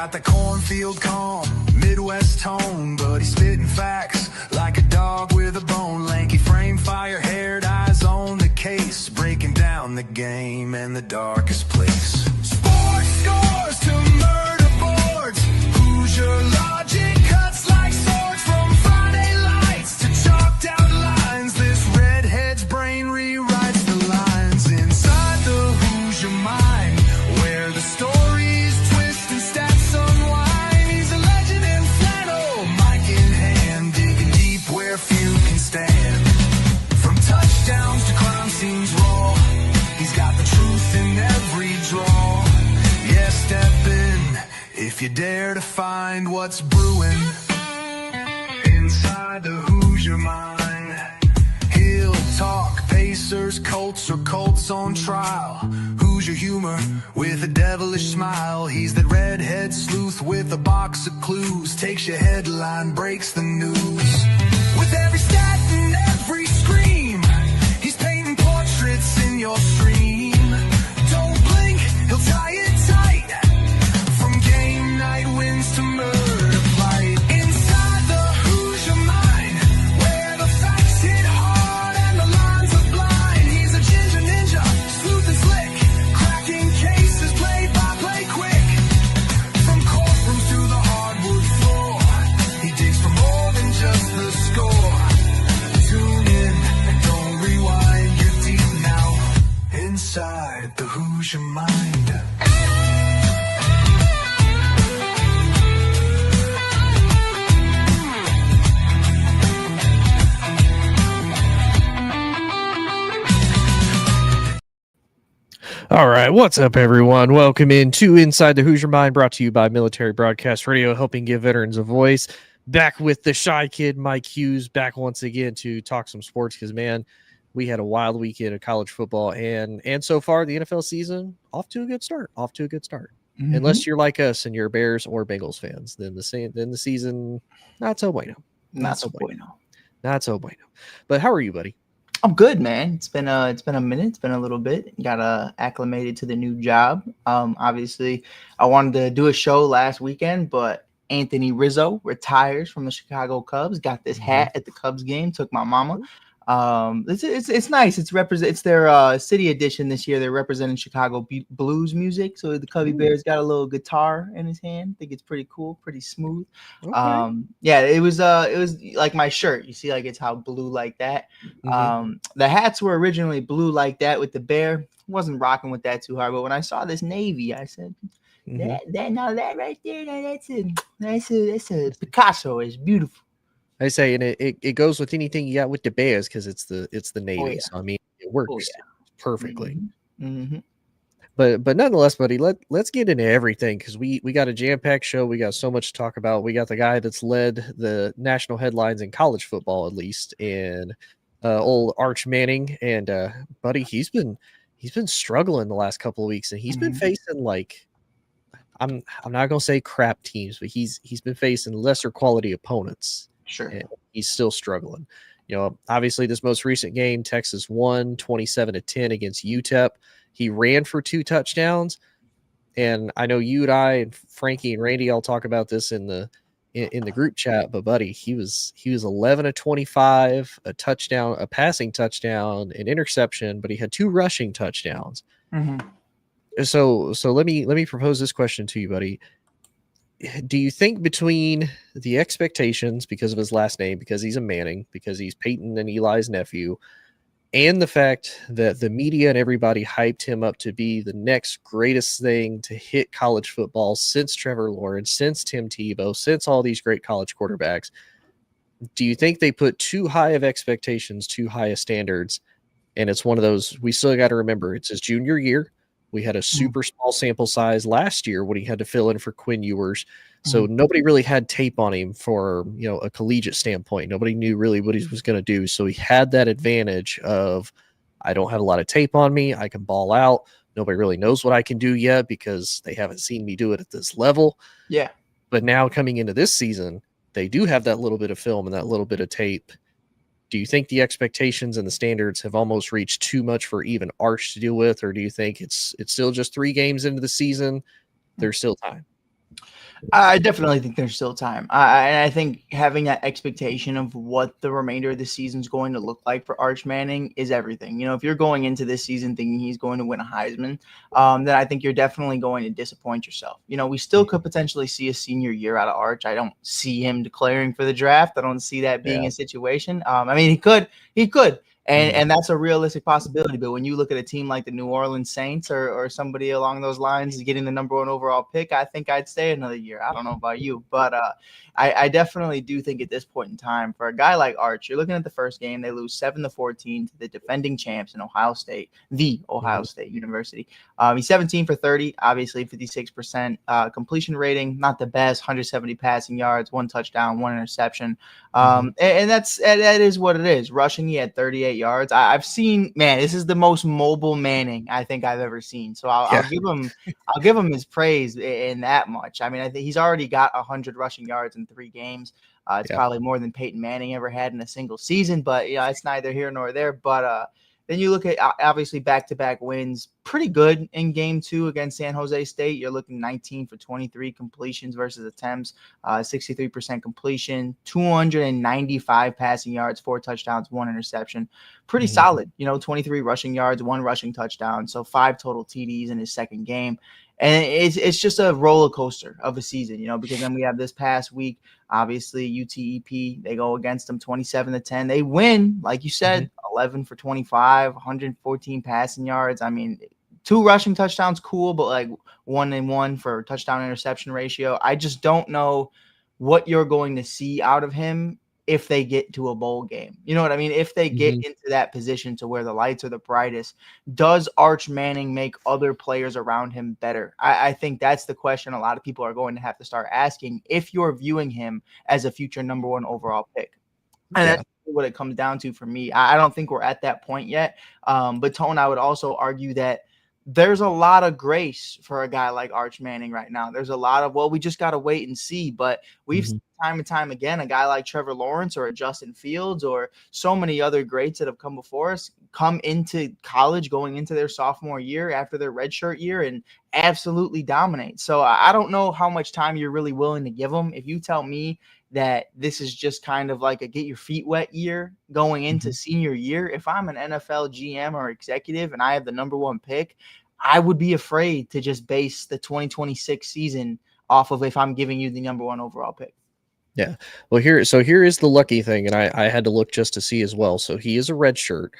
got the cornfield calm, Midwest tone, but he's spitting facts like a dog with a bone. Lanky frame, fire-haired, eyes on the case, breaking down the game and the darkest place. Sports scores to murder boards, Hoosier logic cuts like swords. From Friday lights to chalked out lines, this redhead's brain rewrites the lines inside the Hoosier mind, where the stories twist and stats unwind. He's a legend in flannel, mic in hand, digging deep where few can stand. From touchdowns to crime scenes raw, he's got the truth in every draw. Yeah, step in if you dare to find what's brewing inside the Hoosier mind. He'll talk Pacers, Colts, or Colts on trial. Hoosier humor with a devilish smile. He's that redhead sleuth with a box of clues. Takes your headline, breaks the news. With every stat and every scream, he's painting portraits in your stream. Don't blink, he'll tie it tight. From game night wins to murder flight. Inside the Hoosier mind, where the facts hit hard and the lines are blind. He's a ginger ninja, smooth and slick, cracking cases play by play quick. From courtrooms to the hardwood floor, he digs for more than just the score. Tune in and don't rewind, you're deep now inside the Hoosier mind. All right, what's up, everyone? Welcome into Inside the Hoosier Mind, brought to you by Military Broadcast Radio, helping give veterans a voice. Back with the Shy Kid, Mike Hughes, back once again to talk some sports because, man, we had a wild weekend of college football, and so far the NFL season off to a good start. Mm-hmm. Unless you're like us and you're Bears or Bengals fans, then the season not so bueno. Not so bueno. But how are you, buddy? I'm good, man. It's been a minute. It's been a little bit. Got acclimated to the new job. Obviously, I wanted to do a show last weekend, but Anthony Rizzo retires from the Chicago Cubs. Got this hat at the Cubs game. Took my mama. It's nice. It's their city edition this year. They're representing Chicago blues music. So the Cubby Bears got a little guitar in his hand. I think it's pretty cool, pretty smooth. Okay. Yeah, it was like my shirt. You see, like it's how blue like that. Mm-hmm. The hats were originally blue like that with the bear. Wasn't rocking with that too hard, but when I saw this navy, I said, that right there, that's a Picasso. It's beautiful. I say, and it goes with anything you got with the Bears because it's the Navy. Oh, yeah. So I mean, it works perfectly. Mm-hmm. But nonetheless, buddy, let's get into everything because we got a jam-packed show. We got so much to talk about. We got the guy that's led the national headlines in college football, at least, and old Arch Manning. And buddy, he's been struggling the last couple of weeks, and he's been facing like I'm not gonna say crap teams, but he's been facing lesser quality opponents. Sure. And he's still struggling. You know, obviously this most recent game, Texas won 27-10 against UTEP. He ran for 2 touchdowns. And I know you and I and Frankie and Randy all talk about this in the group chat, but buddy, he was 11-25, a touchdown, a passing touchdown, an interception, but he had 2 rushing touchdowns. Mm-hmm. So let me propose this question to you, buddy. Do you think between the expectations because of his last name, because he's a Manning, because he's Peyton and Eli's nephew, and the fact that the media and everybody hyped him up to be the next greatest thing to hit college football since Trevor Lawrence, since Tim Tebow, since all these great college quarterbacks, do you think they put too high of expectations, too high of standards? And it's one of those, we still got to remember, it's his junior year. We had a super small sample size last year when he had to fill in for Quinn Ewers. So nobody really had tape on him for, a collegiate standpoint. Nobody knew really what he was going to do. So he had that advantage of, I don't have a lot of tape on me. I can ball out. Nobody really knows what I can do yet because they haven't seen me do it at this level. Yeah. But now coming into this season, they do have that little bit of film and that little bit of tape. Do you think the expectations and the standards have almost reached too much for even Arch to deal with, or do you think it's still just 3 games into the season? There's still time. I definitely think there's still time. I think having that expectation of what the remainder of the season is going to look like for Arch Manning is everything. You know, if you're going into this season thinking he's going to win a Heisman, then I think you're definitely going to disappoint yourself. You know, we still could potentially see a senior year out of Arch. I don't see him declaring for the draft. I don't see that being a situation. I mean, he could. And that's a realistic possibility. But when you look at a team like the New Orleans Saints or somebody along those lines getting the #1 overall pick, I think I'd stay another year. I don't know about you, but I definitely do think at this point in time, for a guy like Arch, you're looking at the first game, they lose 7-14 to the defending champs in Ohio State, the Ohio State University. He's 17 for 30, obviously 56% completion rating, not the best, 170 passing yards, 1 touchdown, 1 interception. And that is what it is. Rushing, he had 38 yards. I've seen, man, this is the most mobile Manning I think I've ever seen. So I'll give him his praise in that much. I mean, I think he's already got 100 rushing yards in 3 games. It's probably more than Peyton Manning ever had in a single season, but you know, it's neither here nor there. But then you look at obviously back-to-back wins, pretty good in game 2 against San Jose State. You're looking 19 for 23 completions versus attempts, 63% completion, 295 passing yards, 4 touchdowns, 1 interception. Pretty solid, you know, 23 rushing yards, 1 rushing touchdown. So 5 total TDs in his second game. And it's just a roller coaster of a season, you know, because then we have this past week, obviously UTEP, they go against them 27-10. They win, like you said, 11 for 25, 114 passing yards. I mean, 2 rushing touchdowns, cool, but like 1-1 for touchdown interception ratio. I just don't know what you're going to see out of him if they get to a bowl game. You know what I mean? If they get into that position to where the lights are the brightest, does Arch Manning make other players around him better? I think that's the question a lot of people are going to have to start asking if you're viewing him as a future #1 overall pick. And that's what it comes down to for me. I don't think we're at that point yet. But Tone, I would also argue that there's a lot of grace for a guy like Arch Manning right now. There's a lot of, well, we just got to wait and see. But we've seen time and time again, a guy like Trevor Lawrence or a Justin Fields or so many other greats that have come before us come into college going into their sophomore year after their redshirt year and absolutely dominate. So I don't know how much time you're really willing to give them. If you tell me that this is just kind of like a get your feet wet year going into senior year, if I'm an NFL GM or executive and I have the #1 pick, I would be afraid to just base the 2026 season off of if I'm giving you the #1 overall pick. Yeah. Well, here is the lucky thing, and I had to look just to see as well. So he is a red shirt.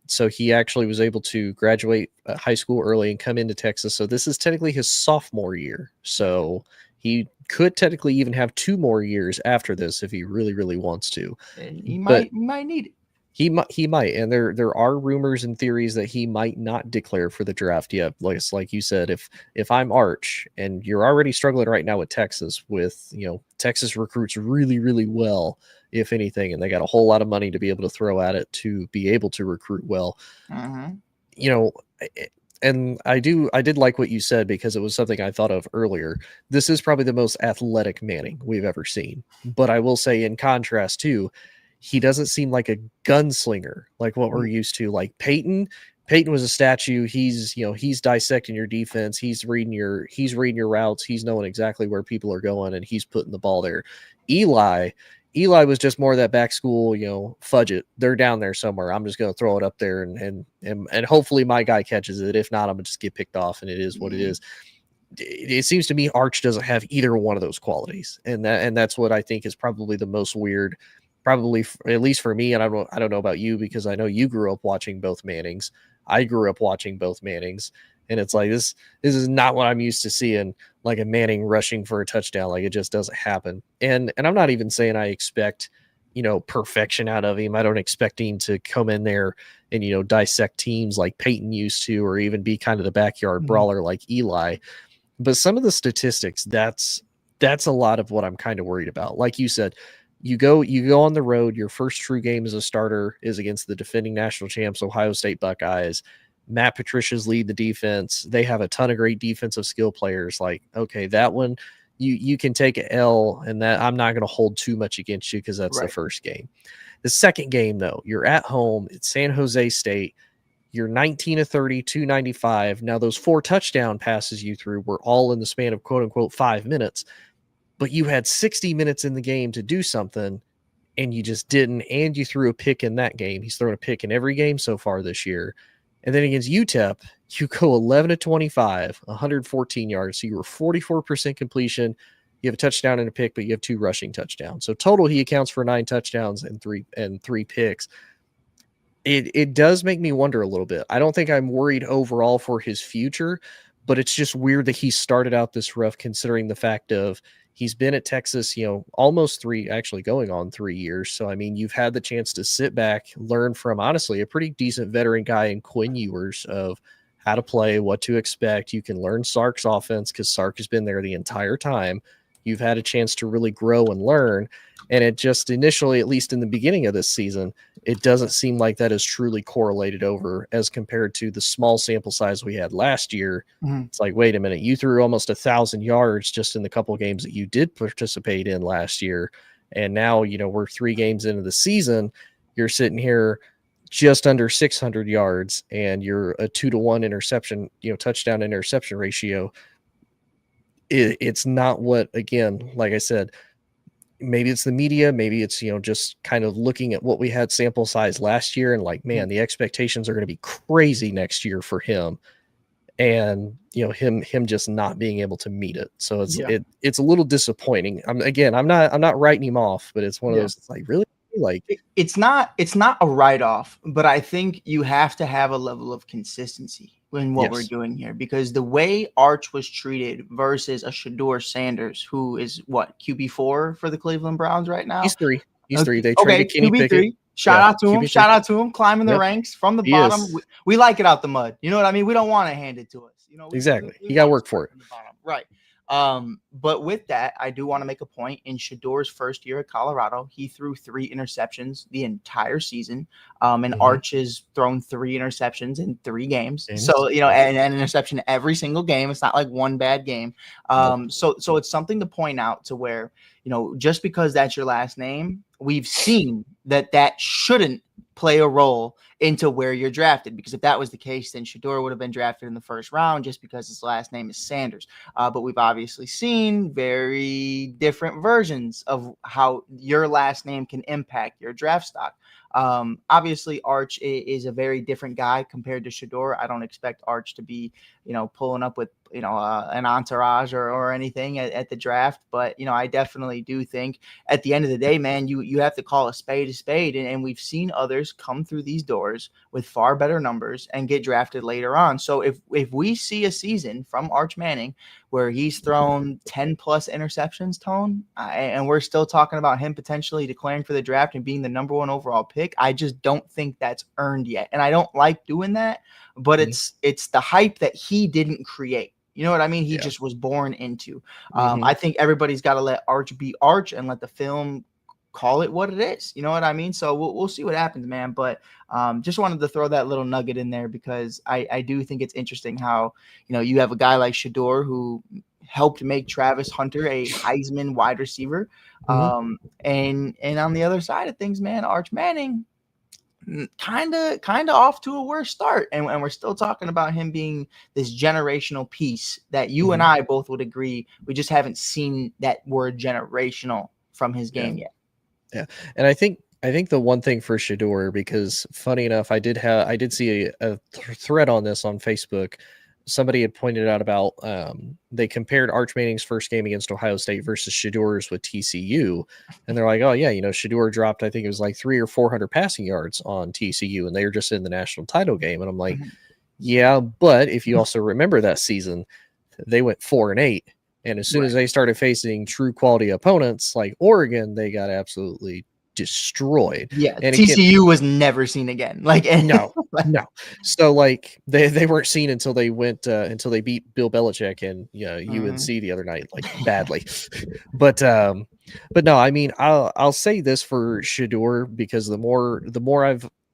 So he actually was able to graduate high school early and come into Texas. So this is technically his sophomore year. So he could technically even have 2 more years after this if he really, really wants to. And he might need it. He might, and there are rumors and theories that he might not declare for the draft yet. Like you said, if I'm Arch and you're already struggling right now with Texas, with Texas recruits really, really well, if anything, and they got a whole lot of money to be able to throw at it to be able to recruit well. And I did like what you said, because it was something I thought of earlier. This is probably the most athletic Manning we've ever seen. But I will say, in contrast too, he doesn't seem like a gunslinger like what we're used to. Like Peyton was a statue. He's dissecting your defense. He's reading your routes. He's knowing exactly where people are going, and he's putting the ball there. Eli was just more of that back school, fudge it. They're down there somewhere. I'm just going to throw it up there and hopefully my guy catches it. If not, I'm going to just get picked off, and it is what it is. It seems to me Arch doesn't have either one of those qualities. And that's what I think is probably the most weird, probably at least for me. And I don't know about you, because I know you grew up watching both Mannings. I grew up watching both Mannings. And it's like, this is not what I'm used to seeing, like a Manning rushing for a touchdown. Like, it just doesn't happen. And I'm not even saying I expect, perfection out of him. I don't expect him to come in there and, dissect teams like Peyton used to, or even be kind of the backyard brawler like Eli. But some of the statistics, that's a lot of what I'm kind of worried about. Like you said, you go on the road. Your first true game as a starter is against the defending national champs, Ohio State Buckeyes. Matt Patricia's lead the defense. They have a ton of great defensive skill players. Like, okay, that one, you can take an L, and that I'm not going to hold too much against you, because that's the first game. The second game, though, you're at home. It's San Jose State. You're 19 of 30, 295. Now, those 4 touchdown passes you threw were all in the span of quote unquote 5 minutes, but you had 60 minutes in the game to do something, and you just didn't. And you threw a pick in that game. He's thrown a pick in every game so far this year. And then against UTEP, you go 11 of 25, 114 yards. So you were 44% completion. You have a touchdown and a pick, but you have 2 rushing touchdowns. So total, he accounts for 9 touchdowns and 3 picks. It does make me wonder a little bit. I don't think I'm worried overall for his future, but it's just weird that he started out this rough, considering the fact of he's been at Texas, almost going on 3 years. So, I mean, you've had the chance to sit back, learn from, honestly, a pretty decent veteran guy in Quinn Ewers of how to play, what to expect. You can learn Sark's offense because Sark has been there the entire time. You've had a chance to really grow and learn. And it just initially, at least in the beginning of this season, it doesn't seem like that is truly correlated over as compared to the small sample size we had last year. Mm-hmm. It's like, wait a minute, you threw almost 1,000 yards just in the couple of games that you did participate in last year. And now, we're 3 games into the season. You're sitting here just under 600 yards and you're a 2-to-1 interception, touchdown interception ratio. It's not what, again, like I said, maybe it's the media, maybe it's, just kind of looking at what we had sample size last year and like, man, the expectations are going to be crazy next year for him. And, him just not being able to meet it. So it's a little disappointing. I'm not writing him off, but it's one of those, it's like, really? Like it's not a write-off, but I think you have to have a level of consistency in what we're doing here, because the way Arch was treated versus a Shedeur Sanders, who is QB4 for the Cleveland Browns right now. He's 3. They traded Kenny Pickett. Shout out to him, climbing the ranks from the bottom. We like it out the mud. You know what I mean? We don't want to hand it to us. Exactly. You got to work for it. Right. But with that, I do want to make a point. In Shedeur's first year at Colorado, he threw 3 interceptions the entire season. And Arch has thrown 3 interceptions in 3 games. So, and an interception every single game. It's not like one bad game. So it's something to point out to where, just because that's your last name, we've seen that shouldn't play a role into where you're drafted, because if that was the case, then Shedeur would have been drafted in the first round just because his last name is Sanders. But we've obviously seen very different versions of how your last name can impact your draft stock. Obviously, Arch is a very different guy compared to Shedeur. I don't expect Arch to be, pulling up with, an entourage or anything at the draft. But, I definitely do think at the end of the day, man, you have to call a spade. And we've seen others come through these doors with far better numbers and get drafted later on. So if we see a season from Arch Manning where he's thrown 10 plus interceptions, Tone, and we're still talking about him potentially declaring for the draft and being the number 1 overall pick, I just don't think that's earned yet. And I don't like doing that, but it's the hype that he didn't create. You know what I mean? He just was born into. I think everybody's got to let Arch be Arch and let the film call it what it is. You know what I mean? So we'll see what happens, man. But just wanted to throw that little nugget in there because I do think it's interesting how, you have a guy like Shedeur who helped make Travis Hunter a Heisman wide receiver. And on the other side of things, man, Arch Manning kind of off to a worse start. And we're still talking about him being this generational piece that you and I both would agree. We just haven't seen that word generational from his game yet. Yeah. And I think the one thing for Shedeur, because funny enough, I did see a thread on this on Facebook. Somebody had pointed out about they compared Arch Manning's first game against Ohio State versus Shedeur's with TCU. And they're like, oh yeah, Shedeur dropped, I think it was like 300 or 400 passing yards on TCU, and they were just in the national title game. And I'm like, yeah, but if you also remember that season, they went 4-8. And as soon as they started facing true quality opponents like Oregon, they got absolutely destroyed. Yeah, and TCU was never seen again. No. So they weren't seen until they went until they beat Bill Belichick and UNC the other night, badly. But no, I mean, I'll say this for Shedeur, because the more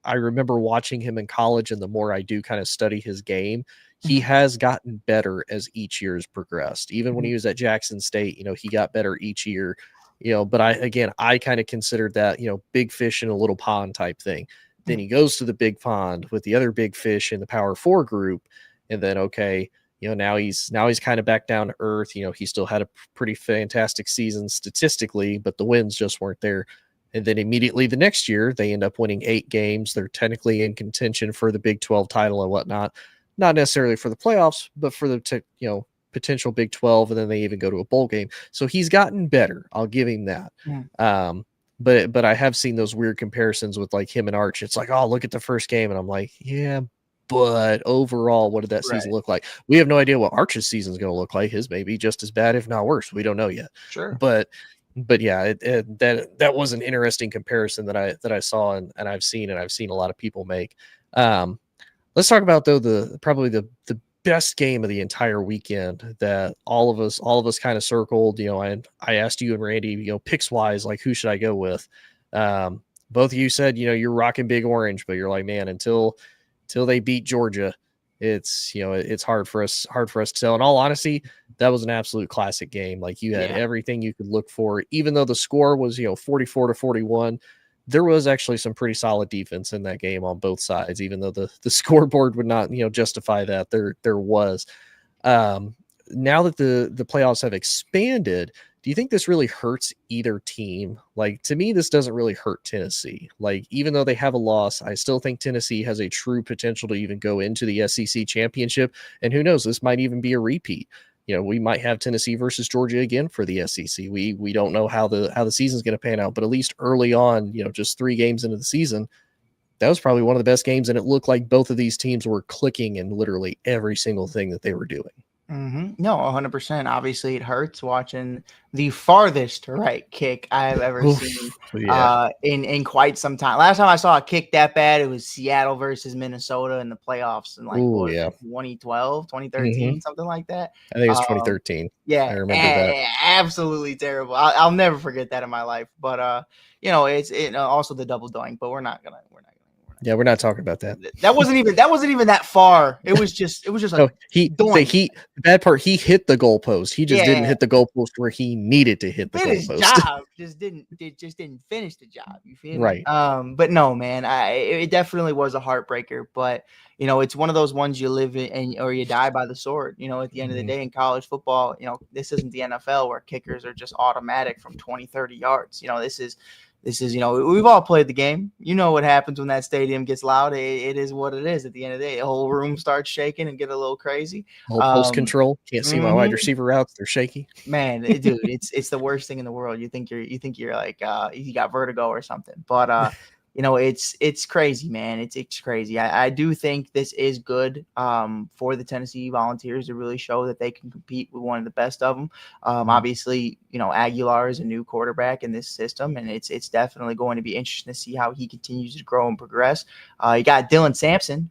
I remember watching him in college, and the more I do kind of study his game, he has gotten better as each year has progressed. Even when he was at Jackson State, he got better each year. But I kind of considered that, big fish in a little pond type thing. Then he goes to the big pond with the other big fish in the Power 4 group, and then okay, now he's kind of back down to earth. He still had a pretty fantastic season statistically, but the wins just weren't there. And then immediately the next year, they end up winning 8 games. They're technically in contention for the Big 12 title and whatnot, not necessarily for the playoffs, but for the potential Big 12, and then they even go to a bowl game. So he's gotten better. I'll give him that. But I have seen those weird comparisons with like him and Arch. It's like, oh, look at the first game, and I'm like, yeah, but overall, what did that season look like? We have no idea what Arch's season is going to look like. His may be just as bad, if not worse. We don't know yet. Sure. But yeah, that was an interesting comparison that I saw and I've seen a lot of people make. Let's talk about though probably the best game of the entire weekend that all of us kind of circled. I asked you and Randy, picks wise, like who should I go with? Both of you said, you're rocking Big Orange, but you're like, man, until they beat Georgia, it's hard for us to tell. In all honesty, that was an absolute classic game. Like you had everything you could look for, even though the score was 44-41. There was actually some pretty solid defense in that game on both sides, even though the scoreboard would not justify that. There was. Now that the playoffs have expanded, do you think this really hurts either team? Like, to me, this doesn't really hurt Tennessee. Like, even though they have a loss, I still think Tennessee has a true potential to even go into the SEC championship. And who knows, this might even be a repeat. We might have Tennessee versus Georgia again for the SEC. We don't know how the season's going to pan out, but at least early on, just 3 games into the season, that was probably one of the best games. And it looked like both of these teams were clicking in literally every single thing that they were doing. No, 100%. Obviously, it hurts watching the farthest right kick I have ever seen in quite some time. Last time I saw a kick that bad, it was Seattle versus Minnesota in the playoffs in 2012, 2013, something like that. I think it was 2013. Yeah, I remember that. Absolutely terrible. I'll never forget that in my life. But it's also the double doink. But we're not gonna. Yeah, we're not talking about that. That wasn't even that far. It was just like the bad part. He hit the goalpost. He just didn't hit the goalpost where he needed to hit the goalpost. His job just didn't finish the job. You feel me? Right. But no, man, it definitely was a heartbreaker. But it's one of those ones you live in or you die by the sword. At the end of the day in college football, this isn't the NFL where kickers are just automatic from 20, 30 yards. This is, we've all played the game. What happens when that stadium gets loud. It is what it is at the end of the day. The whole room starts shaking and get a little crazy. Whole post control. Can't see my wide receiver routes. They're shaky. Man, dude, it's the worst thing in the world. You think you're like you got vertigo or something. But it's crazy, man. It's crazy. I do think this is good for the Tennessee Volunteers to really show that they can compete with one of the best of them. Obviously, Aguilar is a new quarterback in this system, and it's definitely going to be interesting to see how he continues to grow and progress. You got Dylan Sampson,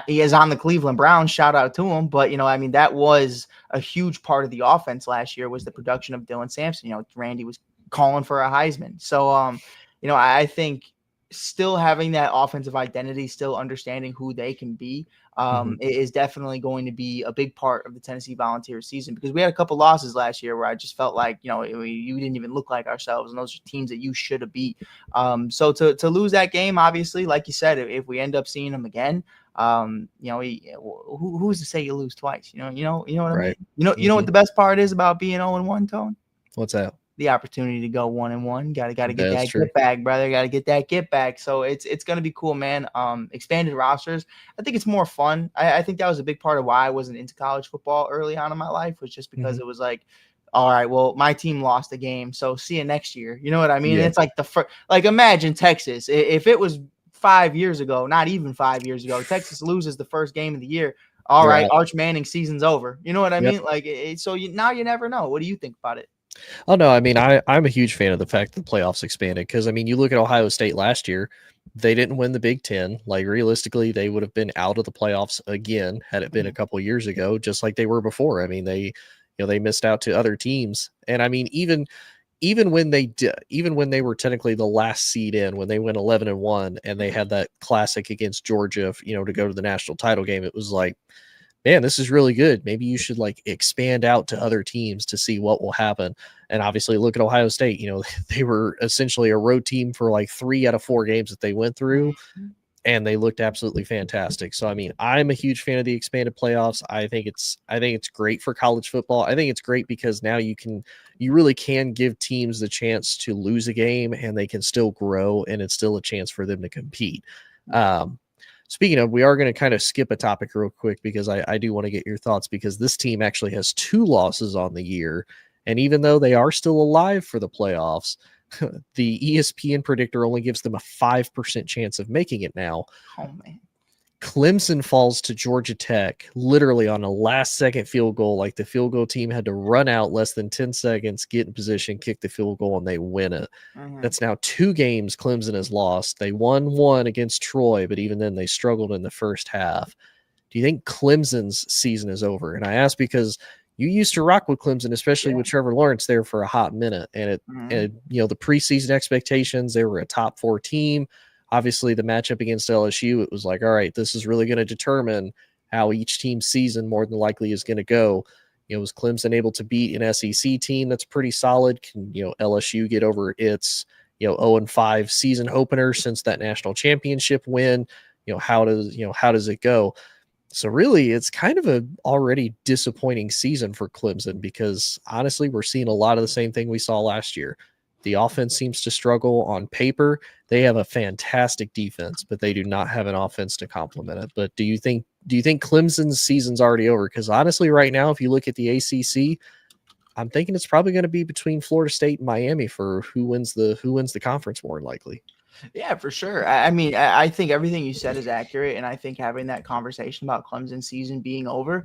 he is on the Cleveland Browns. Shout out to him. But, that was a huge part of the offense last year was the production of Dylan Sampson. Randy was calling for a Heisman. So, I think still having that offensive identity, still understanding who they can be, is definitely going to be a big part of the Tennessee Volunteers season, because we had a couple losses last year where I just felt like, you didn't even look like ourselves, and those are teams that you should have beat. So to lose that game, obviously, like you said, if we end up seeing them again, who's to say you lose twice? You know what I mean? You know what the best part is about being 0-1, Tone? What's that? The opportunity to go 1-1. Got to get that get back, brother. Got to get that get back. So it's gonna be cool, man. Expanded rosters. I think it's more fun. I think that was a big part of why I wasn't into college football early on in my life, was just because it was like, all right, well, my team lost a game, so see you next year. You know what I mean? It's like the first. Like, imagine Texas if it was 5 years ago, not even 5 years ago, Texas loses the first game of the year. All right, Arch Manning season's over. You know what I mean? Like, now you never know. What do you think about it? Oh, no, I mean, I'm a huge fan of the fact that the playoffs expanded, because, I mean, you look at Ohio State last year, they didn't win the Big Ten. Like, realistically, they would have been out of the playoffs again had it been a couple of years ago, just like they were before. I mean, they missed out to other teams. And, I mean, even when they were technically the last seed in, when they went 11-1 and they had that classic against Georgia, to go to the national title game, it was like, man, this is really good. Maybe you should like expand out to other teams to see what will happen. And obviously, look at Ohio State. They were essentially a road team for like 3 out of 4 games that they went through, and they looked absolutely fantastic. So, I mean, I'm a huge fan of the expanded playoffs. I think it's great for college football. I think it's great because now you really can give teams the chance to lose a game and they can still grow, and it's still a chance for them to compete. Speaking of, we are going to kind of skip a topic real quick because I do want to get your thoughts, because this team actually has 2 losses on the year. And even though they are still alive for the playoffs, the ESPN predictor only gives them a 5% chance of making it now. Oh, man. Clemson falls to Georgia Tech literally on a last-second field goal. Like, the field goal team had to run out less than 10 seconds, get in position, kick the field goal, and they win it. That's now 2 games Clemson has lost. They won 1 against Troy, but even then they struggled in the first half. Do you think Clemson's season is over? And I ask because you used to rock with Clemson, especially with Trevor Lawrence there for a hot minute. And the preseason expectations, they were a top 4 team. Obviously, the matchup against LSU, it was like, all right, this is really going to determine how each team's season more than likely is going to go. Was Clemson able to beat an SEC team that's pretty solid? Can LSU get over its 0-5 season opener since that national championship win? How does it go? So really, it's kind of a already disappointing season for Clemson, because honestly, we're seeing a lot of the same thing we saw last year. The offense seems to struggle on paper. They have a fantastic defense, but they do not have an offense to complement it. But do you think Clemson's season's already over? Because honestly, right now, if you look at the ACC, I'm thinking it's probably going to be between Florida State and Miami for who wins the conference more than likely. Yeah, for sure. I mean, I think everything you said is accurate, and I think having that conversation about Clemson's season being over,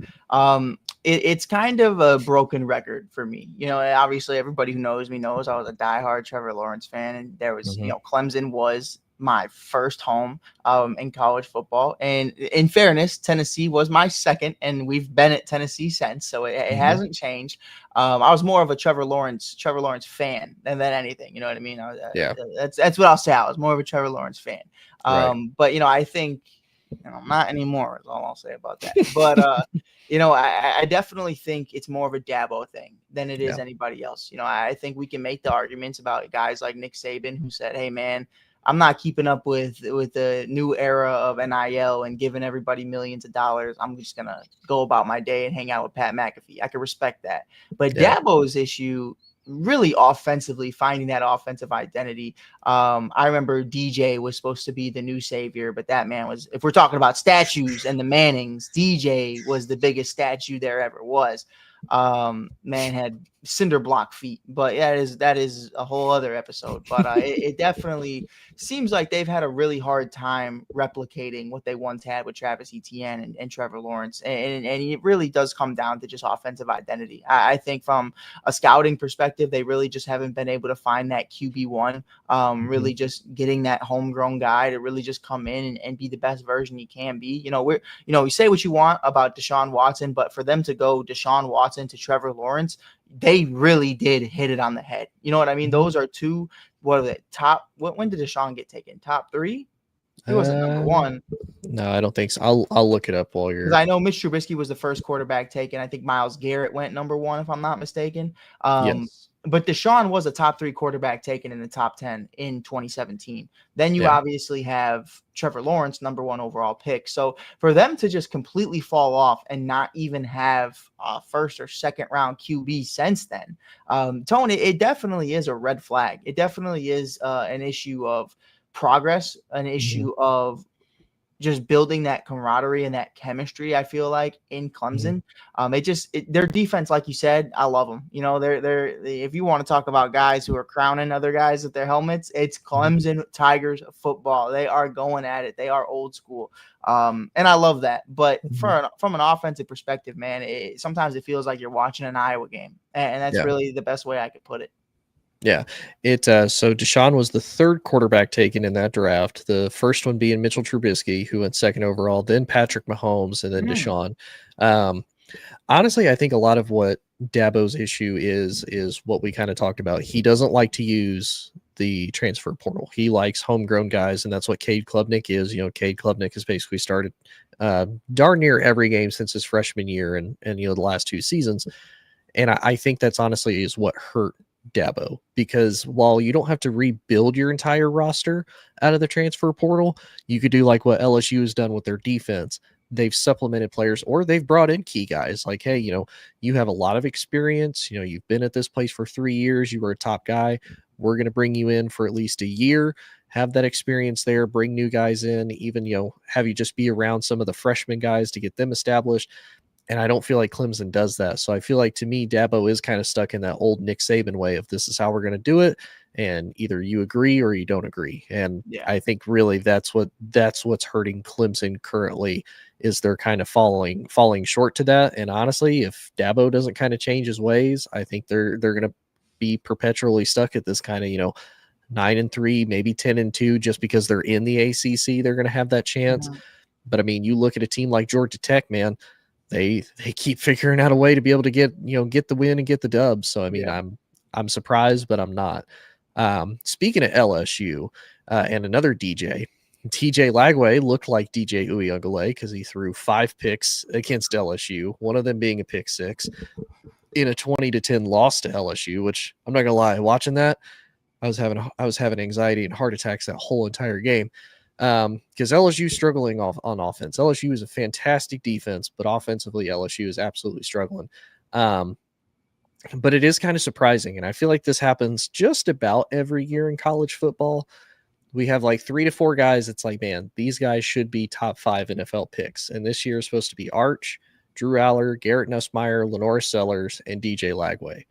it's kind of a broken record for me. Obviously, everybody who knows me knows I was a diehard Trevor Lawrence fan, and there was, Clemson was my first home in college football. And in fairness, Tennessee was my second, and we've been at Tennessee since, so it hasn't changed. I was more of a Trevor Lawrence fan than anything. You know what I mean? That's what I'll say. I was more of a Trevor Lawrence fan. But I think not anymore is all I'll say about that. But I definitely think it's more of a Dabo thing than it is anybody else. I think we can make the arguments about guys like Nick Saban, who said, "Hey, man, I'm not keeping up with the new era of NIL and giving everybody millions of dollars. I'm just going to go about my day and hang out with Pat McAfee." I can respect that. But Dabo's issue, really offensively, finding that offensive identity. I remember DJ was supposed to be the new savior, but that man was, if we're talking about statues and the Mannings, DJ was the biggest statue there ever was. Man had cinder block feet, but that is a whole other episode. But it definitely seems like they've had a really hard time replicating what they once had with Travis Etienne and Trevor Lawrence, and it really does come down to just offensive identity. I think from a scouting perspective, they really just haven't been able to find that QB1, really just getting that homegrown guy to really just come in and be the best version he can be. We say what you want about Deshaun Watson, but for them to go Deshaun Watson to Trevor Lawrence, they really did hit it on the head. You know what I mean? Those are two. What are the top? When did Deshaun get taken? Top 3? He wasn't number 1. No, I don't think so. I'll look it up while you're. Because I know Mitch Trubisky was the first quarterback taken. I think Myles Garrett went number 1, if I'm not mistaken. Yes. But Deshaun was a top 3 quarterback taken in the top 10 in 2017. Then you obviously have Trevor Lawrence, number 1 overall pick. So for them to just completely fall off and not even have a first or second round QB since then, Tony, it definitely is a red flag. It definitely is an issue of progress, an issue of just building that camaraderie and that chemistry. I feel like in Clemson, their defense, like you said, I love them. If you want to talk about guys who are crowning other guys with their helmets, it's Clemson Tigers football. They are going at it. They are old school. And I love that. But from an offensive perspective, man, sometimes it feels like you're watching an Iowa game, and that's really the best way I could put it. Yeah, so Deshaun was the 3rd quarterback taken in that draft. The first one being Mitchell Trubisky, who went 2nd overall, then Patrick Mahomes, and then Deshaun. Honestly, I think a lot of what Dabo's issue is what we kind of talked about. He doesn't like to use the transfer portal. He likes homegrown guys, and that's what Cade Klubnik is. Cade Klubnik has basically started darn near every game since his freshman year and the last 2 seasons. And I think that's honestly is what hurt Dabo, because while you don't have to rebuild your entire roster out of the transfer portal, you could do like what LSU has done with their defense. They've supplemented players, or they've brought in key guys like, hey, you have a lot of experience. You've been at this place for 3 years. You were a top guy. We're going to bring you in for at least a year, have that experience there, bring new guys in, even, have you just be around some of the freshman guys to get them established. And I don't feel like Clemson does that. So I feel like, to me, Dabo is kind of stuck in that old Nick Saban way of, this is how we're going to do it. And either you agree or you don't agree. And I think really that's what's hurting Clemson currently, is they're kind of falling short to that. And honestly, if Dabo doesn't kind of change his ways, I think they're going to be perpetually stuck at this kind of, 9-3, maybe 10-2, just because they're in the ACC, they're going to have that chance. But I mean, you look at a team like Georgia Tech, man, they keep figuring out a way to be able to get the win and get the dub. So I mean, I'm surprised, but I'm not. Speaking of LSU, and another DJ Lagway looked like DJ Uyunglele because he threw 5 picks against LSU, one of them being a pick 6 in a 20-10 loss to LSU, which I'm not gonna lie, watching that, I was having anxiety and heart attacks that whole entire game. Because LSU is struggling on offense. LSU is a fantastic defense, but offensively, LSU is absolutely struggling. But it is kind of surprising, and I feel like this happens just about every year in college football. We have like 3 to 4 guys. It's like, man, these guys should be top 5 NFL picks. And this year is supposed to be Arch, Drew Aller, Garrett Nussmeier, Lenore Sellers, and DJ Lagway.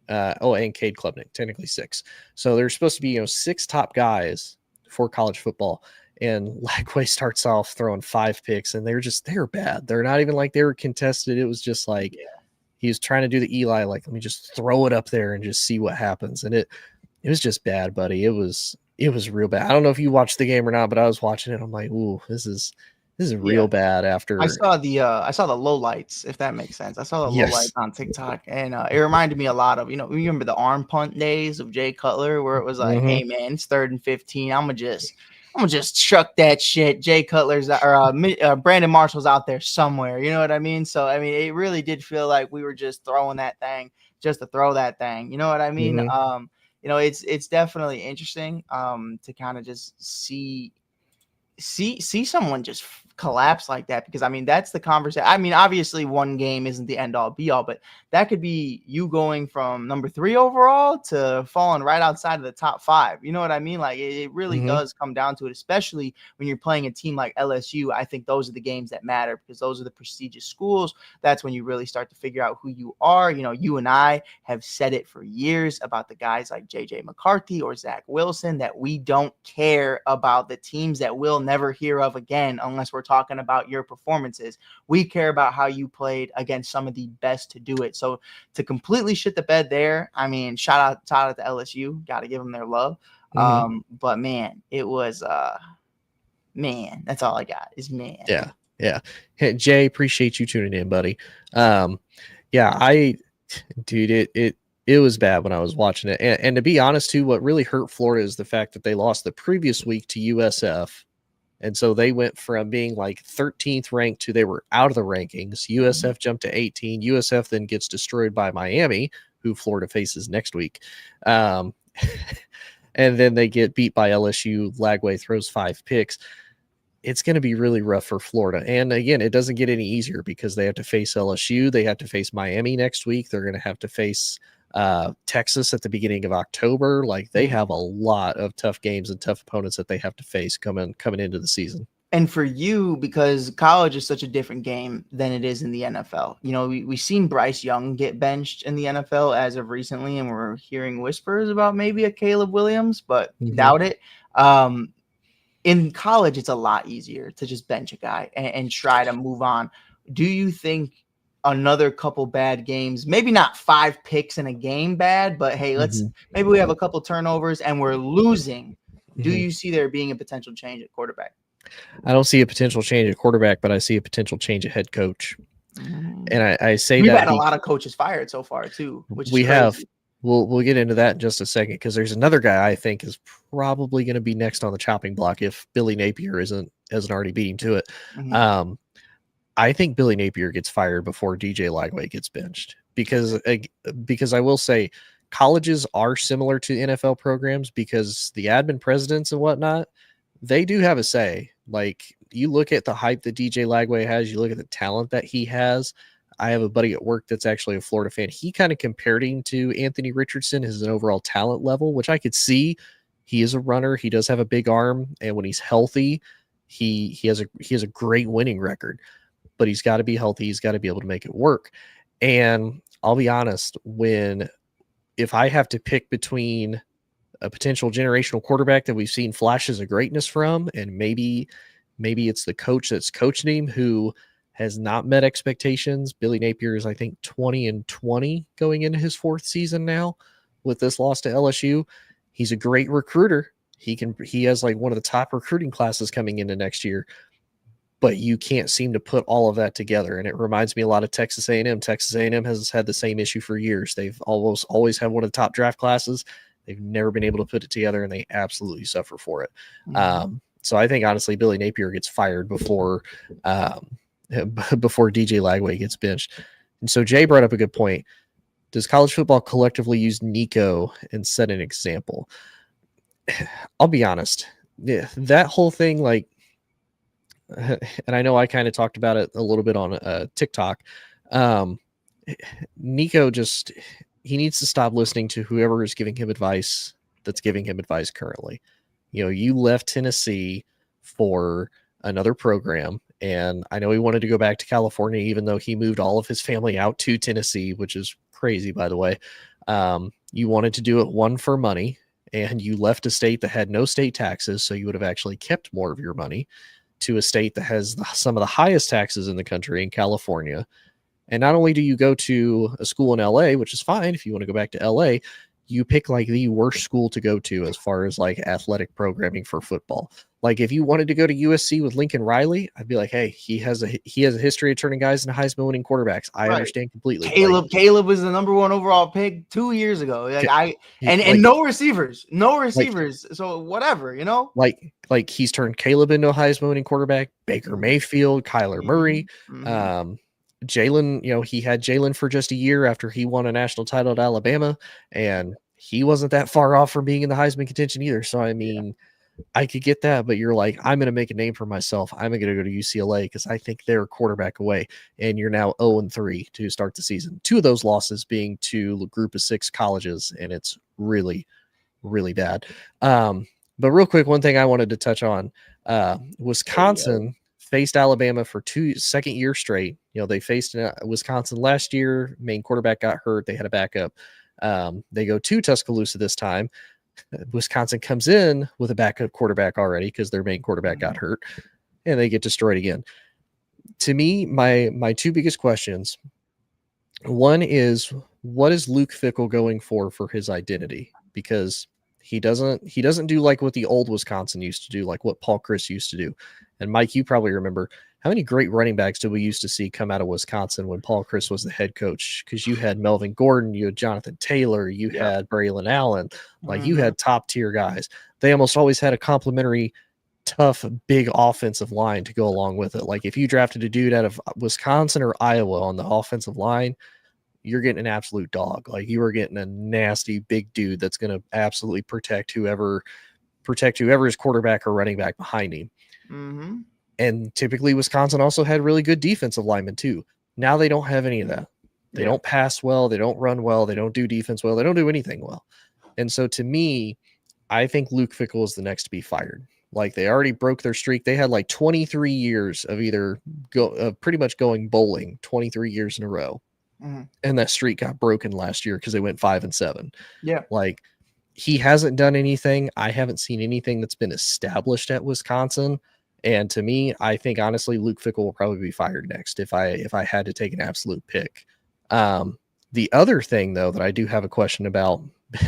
And Cade Klubnik, technically 6. So there's supposed to be 6 top guys for college football. And Lagway starts off throwing 5 picks, and they're bad. They're not even like they were contested. It was just like he was trying to do the Eli, like, let me just throw it up there and just see what happens. And it was just bad, buddy. It was real bad. I don't know if you watched the game or not, but I was watching it. I'm like, ooh, this is real bad. After I saw the lowlights, if that makes sense. I saw the lowlights on TikTok, and it reminded me a lot of, remember the arm punt days of Jay Cutler, where it was like, hey man, it's 3rd and 15. I'm gonna just chuck that shit. Jay Cutler's Brandon Marshall's out there somewhere. You know what I mean? So I mean, it really did feel like we were just throwing that thing just to throw that thing. You know what I mean? It's definitely interesting to kind of just see someone just collapse like that, because I mean, that's the conversation. I mean, obviously one game isn't the end all be all, but that could be you going from number 3 overall to falling right outside of the top 5. You know what I mean? Like it really does come down to it, especially when you're playing a team like LSU. I think those are the games that matter, because those are the prestigious schools. That's when you really start to figure out who you are. You and I have said it for years about the guys like JJ McCarthy or Zach Wilson, that we don't care about the teams that we'll never hear of again unless we're talking about your performances. We care about how you played against some of the best to do it. So to completely shit the bed there, I mean, shout out to LSU. Got to give them their love. But man, it was man. That's all I got is man. Yeah. Hey, Jay, appreciate you tuning in, buddy. It was bad when I was watching it. And to be honest, too, what really hurt Florida is the fact that they lost the previous week to USF. And so they went from being like 13th ranked to they were out of the rankings. USF jumped to 18. USF then gets destroyed by Miami, who Florida faces next week. And then they get beat by LSU. Lagway throws 5 picks. It's going to be really rough for Florida. And again, it doesn't get any easier because they have to face LSU. They have to face Miami next week. They're going to have to face Texas at the beginning of October. Like, they have a lot of tough games and tough opponents that they have to face coming into the season. And for you, because college is such a different game than it is in the NFL. We've seen Bryce Young get benched in the NFL as of recently, and we're hearing whispers about maybe a Caleb Williams, but doubt it. In college, it's a lot easier to just bench a guy and try to move on. Do you think another couple bad games, maybe not 5 picks in a game bad, but hey, maybe we have a couple turnovers and we're losing. Do you see there being a potential change at quarterback? I don't see a potential change at quarterback, but I see a potential change at head coach. And I say we've that had a lot of coaches fired so far too, which is we crazy. have. We'll get into that in just a second, because there's another guy I think is probably going to be next on the chopping block if Billy Napier hasn't already beat him to it. I think Billy Napier gets fired before DJ Lagway gets benched, because I will say colleges are similar to NFL programs because the admin presidents and whatnot, they do have a say. Like, you look at the hype that DJ Lagway has, you look at the talent that he has. I have a buddy at work that's actually a Florida fan. He kind of compared him to Anthony Richardson as an overall talent level, which I could see. He is a runner. He does have a big arm, and when he's healthy, he has a great winning record. But he's got to be healthy. He's got to be able to make it work. And I'll be honest, if I have to pick between a potential generational quarterback that we've seen flashes of greatness from, and maybe it's the coach that's coaching him who has not met expectations. Billy Napier is, I think, 20-20 going into his 4th season now with this loss to LSU. He's a great recruiter. He has like one of the top recruiting classes coming into next year, but you can't seem to put all of that together. And it reminds me a lot of Texas A&M. Texas A&M has had the same issue for years. They've always had one of the top draft classes. They've never been able to put it together, and they absolutely suffer for it. Mm-hmm. So I think, honestly, Billy Napier gets fired before DJ Lagway gets benched. And so Jay brought up a good point. Does college football collectively use Nico and set an example? I'll be honest. Yeah, that whole thing, like, and I know I kind of talked about it a little bit on TikTok. Nico he needs to stop listening to whoever is giving him advice that's giving him advice currently. You left Tennessee for another program, and I know he wanted to go back to California, even though he moved all of his family out to Tennessee, which is crazy, by the way. You wanted to do it, one, for money, and you left a state that had no state taxes, so you would have actually kept more of your money, to a state that has some of the highest taxes in the country, in California. And not only do you go to a school in LA, which is fine if you want to go back to LA, you pick like the worst school to go to as far as like athletic programming for football. Like, if you wanted to go to USC with Lincoln Riley, I'd be like, hey, he has a history of turning guys into Heisman winning quarterbacks. I understand completely. Caleb was the number 1 overall pick 2 years ago. And no receivers. So whatever, Like he's turned Caleb into a Heisman winning quarterback. Baker Mayfield, Kyler Murray, Jalen. He had Jalen for just a year after he won a national title at Alabama, and he wasn't that far off from being in the Heisman contention either. So I mean, I could get that, but you're like, I'm going to make a name for myself. I'm going to go to UCLA because I think they're a quarterback away. And you're now 0-3 to start the season. 2 of those losses being to a group of 6 colleges, and it's really, really bad. But real quick, one thing I wanted to touch on, Wisconsin faced Alabama for 2 second year straight. They faced Wisconsin last year. Main quarterback got hurt. They had a backup. They go to Tuscaloosa this time. Wisconsin comes in with a backup quarterback already because their main quarterback got hurt, and they get destroyed again. To me, my 2 biggest questions. One is, what is Luke Fickell going for his identity? Because he doesn't do like what the old Wisconsin used to do, like what Paul Chryst used to do. And Mike, you probably remember, how many great running backs did we used to see come out of Wisconsin when Paul Chryst was the head coach? Because you had Melvin Gordon, you had Jonathan Taylor, you had Braylon Allen, like you had top tier guys. They almost always had a complimentary, tough, big offensive line to go along with it. Like, if you drafted a dude out of Wisconsin or Iowa on the offensive line, you're getting an absolute dog. Like, you are getting a nasty big dude that's going to absolutely protect whoever is quarterback or running back behind him. Mm-hmm. And typically Wisconsin also had really good defensive linemen too. Now they don't have any of that. They don't pass well. They don't run well. They don't do defense well. They don't do anything well. And so to me, I think Luke Fickell is the next to be fired. Like, they already broke their streak. They had like 23 years of pretty much going bowling 23 years in a row. Mm-hmm. And that streak got broken last year because they went 5-7. Yeah. Like, he hasn't done anything. I haven't seen anything that's been established at Wisconsin. And to me, I think, honestly, Luke Fickell will probably be fired next if I had to take an absolute pick. The other thing, though, that I do have a question about,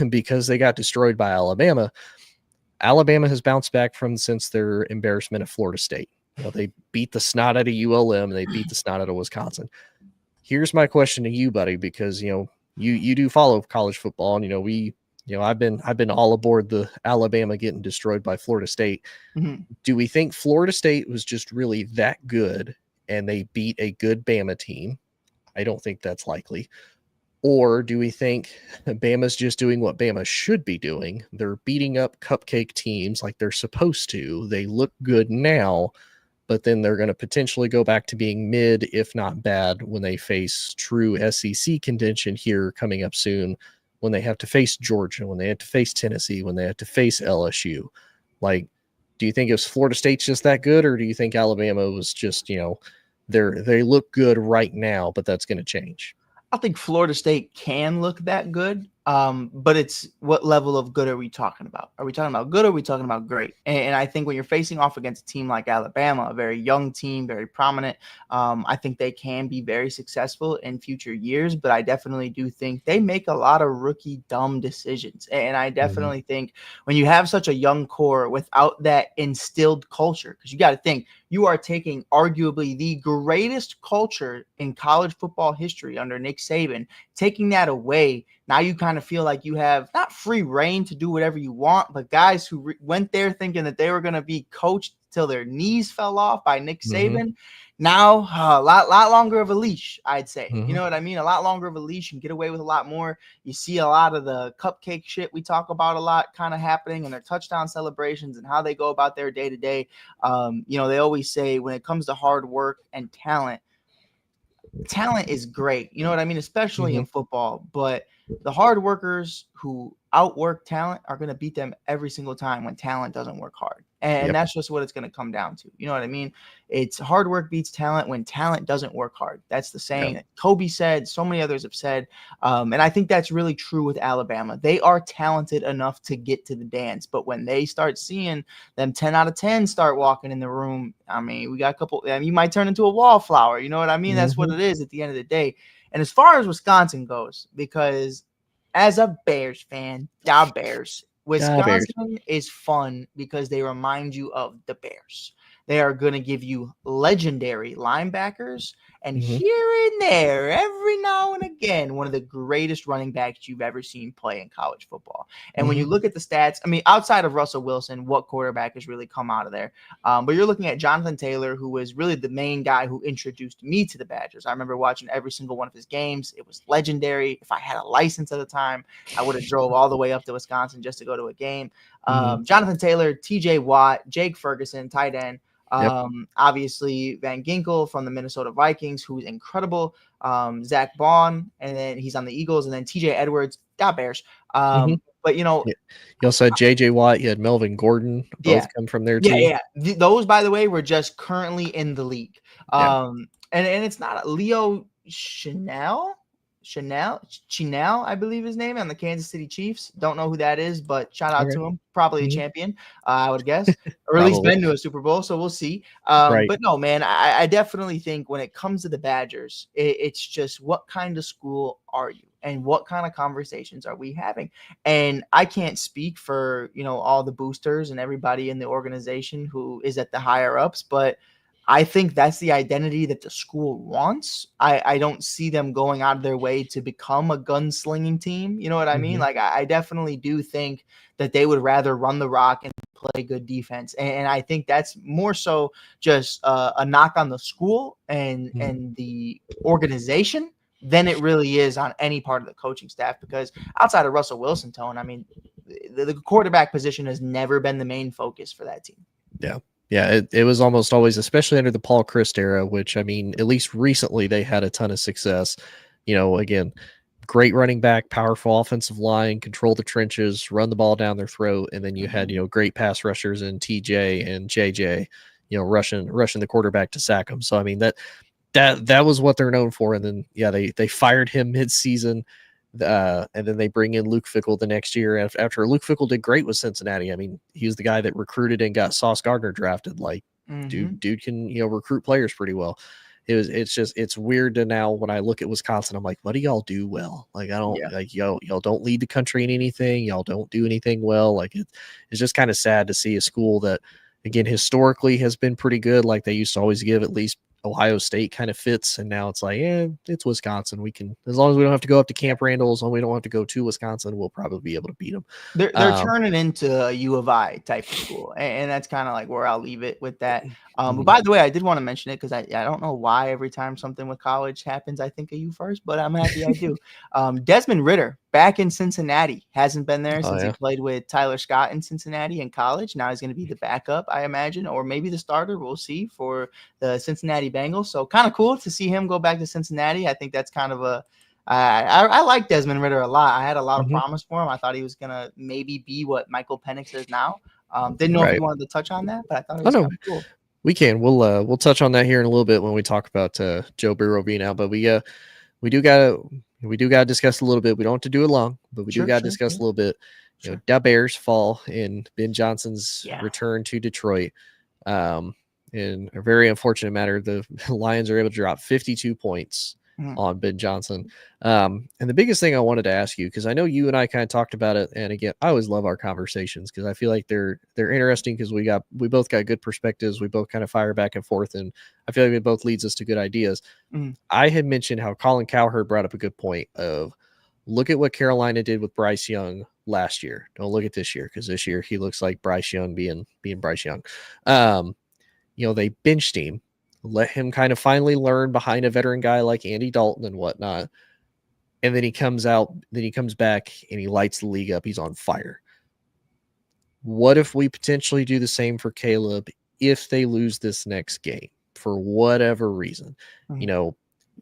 because they got destroyed by Alabama has bounced back since their embarrassment at Florida State. They beat the snot out of ULM, and they beat the snot out of Wisconsin. Here's my question to you, buddy, because you do follow college football, and I've been all aboard the Alabama getting destroyed by Florida State. Mm-hmm. Do we think Florida State was just really that good and they beat a good Bama team? I don't think that's likely. Or do we think Bama's just doing what Bama should be doing? They're beating up cupcake teams like they're supposed to. They look good now, but then they're going to potentially go back to being mid, if not bad, when they face true SEC contention here coming up soon, when they have to face Georgia, when they have to face Tennessee, when they have to face LSU. Like, do you think it was Florida State's just that good, or do you think Alabama was just, they look good right now, but that's going to change? I think Florida State can look that good, but it's what level of good are we talking about? Are we talking about good or are we talking about great? And I think when you're facing off against a team like Alabama, a very young team, very prominent, I think they can be very successful in future years, but I definitely do think they make a lot of rookie dumb decisions. And I definitely think when you have such a young core without that instilled culture, because you got to think, you are taking arguably the greatest culture in college football history under Nick Saban, taking that away. Now you kind of feel like you have not free reign to do whatever you want, but guys who went there thinking that they were going to be coached till their knees fell off by Nick Saban. Now a lot longer of a leash, I'd say. You know what I mean? A lot longer of a leash and get away with a lot more. You see a lot of the cupcake shit we talk about a lot kind of happening in their touchdown celebrations and how they go about their day to day. They always say when it comes to hard work and talent is great. You know what I mean? Especially in football, but the hard workers who outwork talent are going to beat them every single time when talent doesn't work hard. And that's just what it's going to come down to. You know what I mean? It's hard work beats talent when talent doesn't work hard. That's the saying that Kobe said, so many others have said. And I think that's really true with Alabama. They are talented enough to get to the dance. But when they start seeing them 10 out of 10 start walking in the room, I mean, we got a couple, you might turn into a wallflower. You know what I mean? That's what it is at the end of the day. And as far as Wisconsin goes, because as a Bears fan, Wisconsin is fun because they remind you of the Bears. They are going to give you legendary linebackers and here and there, every now and again, one of the greatest running backs you've ever seen play in college football. And when you look at the stats, I mean, outside of Russell Wilson, what quarterback has really come out of there? But you're looking at Jonathan Taylor, who was really the main guy who introduced me to the Badgers. I remember watching every single one of his games. It was legendary. If I had a license at the time, I would have drove all the way up to Wisconsin just to go to a game. Jonathan Taylor, TJ Watt, Jake Ferguson, tight end. Obviously Van Ginkel from the Minnesota Vikings, who's incredible. Zach Bond, and then he's on the Eagles, and then TJ Edwards, got Bears. But you also had JJ Watt, you had Melvin Gordon, both come from there too. Those, by the way, were just currently in the league. And it's not Leo Chenal, I believe his name, on the Kansas City Chiefs. Don't know who that is, but shout out to him. Probably a champion, I would guess, or at least been to a Super Bowl. So we'll see. But no, man, I definitely think when it comes to the Badgers, it's just what kind of school are you? And what kind of conversations are we having? And I can't speak for, all the boosters and everybody in the organization who is at the higher ups, but I think that's the identity that the school wants. I don't see them going out of their way to become a gunslinging team. You know what I mean? Like, I definitely do think that they would rather run the rock and play good defense. And I think that's more so just a knock on the school and the organization than it really is on any part of the coaching staff, because outside of Russell Wilson, Tone, I mean, the quarterback position has never been the main focus for that team. Yeah, it was almost always, especially under the Paul Chryst era, which, I mean, at least recently they had a ton of success. Again, great running back, powerful offensive line, control the trenches, run the ball down their throat, and then you had, great pass rushers in TJ and JJ, rushing the quarterback to sack him. So, I mean, that was what they're known for. And then, they fired him mid-season. And then they bring in Luke Fickell the next year after Luke Fickell did great with Cincinnati. I mean, he was the guy that recruited and got Sauce Gardner drafted. Like, dude can, recruit players pretty well. It's weird to now when I look at Wisconsin, I'm like, what do y'all do well? Like, I don't like y'all don't lead the country in anything. Y'all don't do anything well. Like, it's just kind of sad to see a school that, again, historically has been pretty good. Like, they used to always give at least Ohio State kind of fits, and now it's like, it's Wisconsin. We can, as long as we don't have to go up to Camp Randall, as long as we don't have to go to Wisconsin, we'll probably be able to beat them. They're turning into a U of I type of school, and that's kind of like where I'll leave it with that. But by the way, I did want to mention it because I don't know why every time something with college happens, I think of you first, but I'm happy I do. Desmond Ridder back in Cincinnati, hasn't been there since he played with Tyler Scott in Cincinnati in college. Now he's going to be the backup, I imagine, or maybe the starter. We'll see for the Cincinnati Bengals. So kind of cool to see him go back to Cincinnati. I think that's kind of a I like Desmond Ridder a lot. I had a lot of promise for him. I thought he was gonna maybe be what Michael Penix is now. Didn't know if you wanted to touch on that, but I thought it was kind of cool. We can. We'll touch on that here in a little bit when we talk about Joe Burrow being out. But we do gotta discuss a little bit. We don't have to do it long, but we do gotta discuss a little bit. You know, the Bears fall in Ben Johnson's return to Detroit. In a very unfortunate matter, the Lions are able to drop 52 points on Ben Johnson. And the biggest thing I wanted to ask you, because I know you and I kind of talked about it, and again, I always love our conversations because I feel like they're interesting because we both got good perspectives. We both kind of fire back and forth, and I feel like it both leads us to good ideas. I had mentioned how Colin Cowherd brought up a good point of look at what Carolina did with Bryce Young last year. Don't look at this year, because this year he looks like Bryce Young being Bryce Young. You know, they benched him, let him kind of finally learn behind a veteran guy like Andy Dalton and whatnot. And then he comes back and he lights the league up. He's on fire. What if we potentially do the same for Caleb if they lose this next game for whatever reason? You know,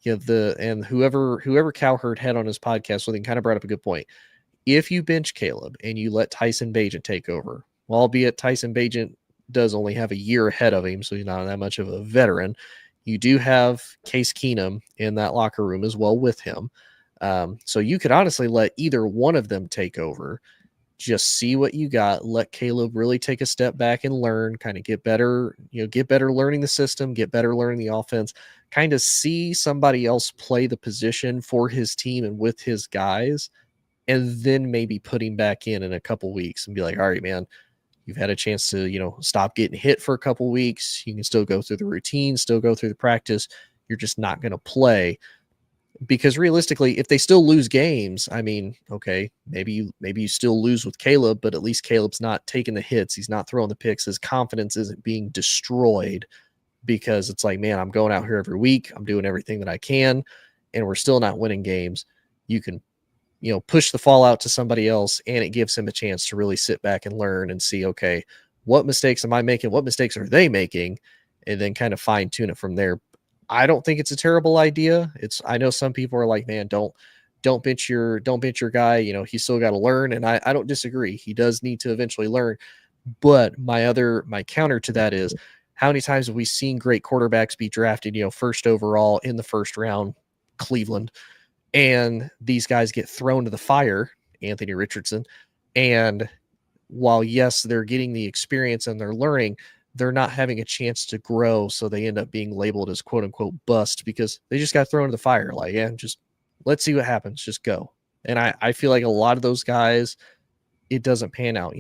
whoever Cowherd had on his podcast with him kind of brought up a good point. If you bench Caleb and you let Tyson Bagent take over, albeit Tyson Bagent does only have a year ahead of him, so he's not that much of a veteran. You do have Case Keenum in that locker room as well with him. So you could honestly let either one of them take over, just see what you got, let Caleb really take a step back and learn, kind of get better learning the system, get better learning the offense, kind of see somebody else play the position for his team and with his guys, and then maybe put him back in a couple weeks and be like, all right, man, you've had a chance to, stop getting hit for a couple weeks. You can still go through the routine, still go through the practice. You're just not going to play, because realistically, if they still lose games, I mean, okay, maybe you still lose with Caleb, but at least Caleb's not taking the hits. He's not throwing the picks. His confidence isn't being destroyed, because it's like, man, I'm going out here every week. I'm doing everything that I can, and we're still not winning games. You can push the fallout to somebody else, and it gives him a chance to really sit back and learn and see, okay, what mistakes am I making? What mistakes are they making? And then kind of fine tune it from there. I don't think it's a terrible idea. I know some people are like, man, don't bench your guy. He's still got to learn. And I don't disagree. He does need to eventually learn. But my counter to that is, how many times have we seen great quarterbacks be drafted, first overall in the first round, Cleveland, and these guys get thrown to the fire, Anthony Richardson. And while, yes, they're getting the experience and they're learning, they're not having a chance to grow. So they end up being labeled as quote unquote bust because they just got thrown to the fire. Like, just let's see what happens. Just go. And I feel like a lot of those guys, it doesn't pan out.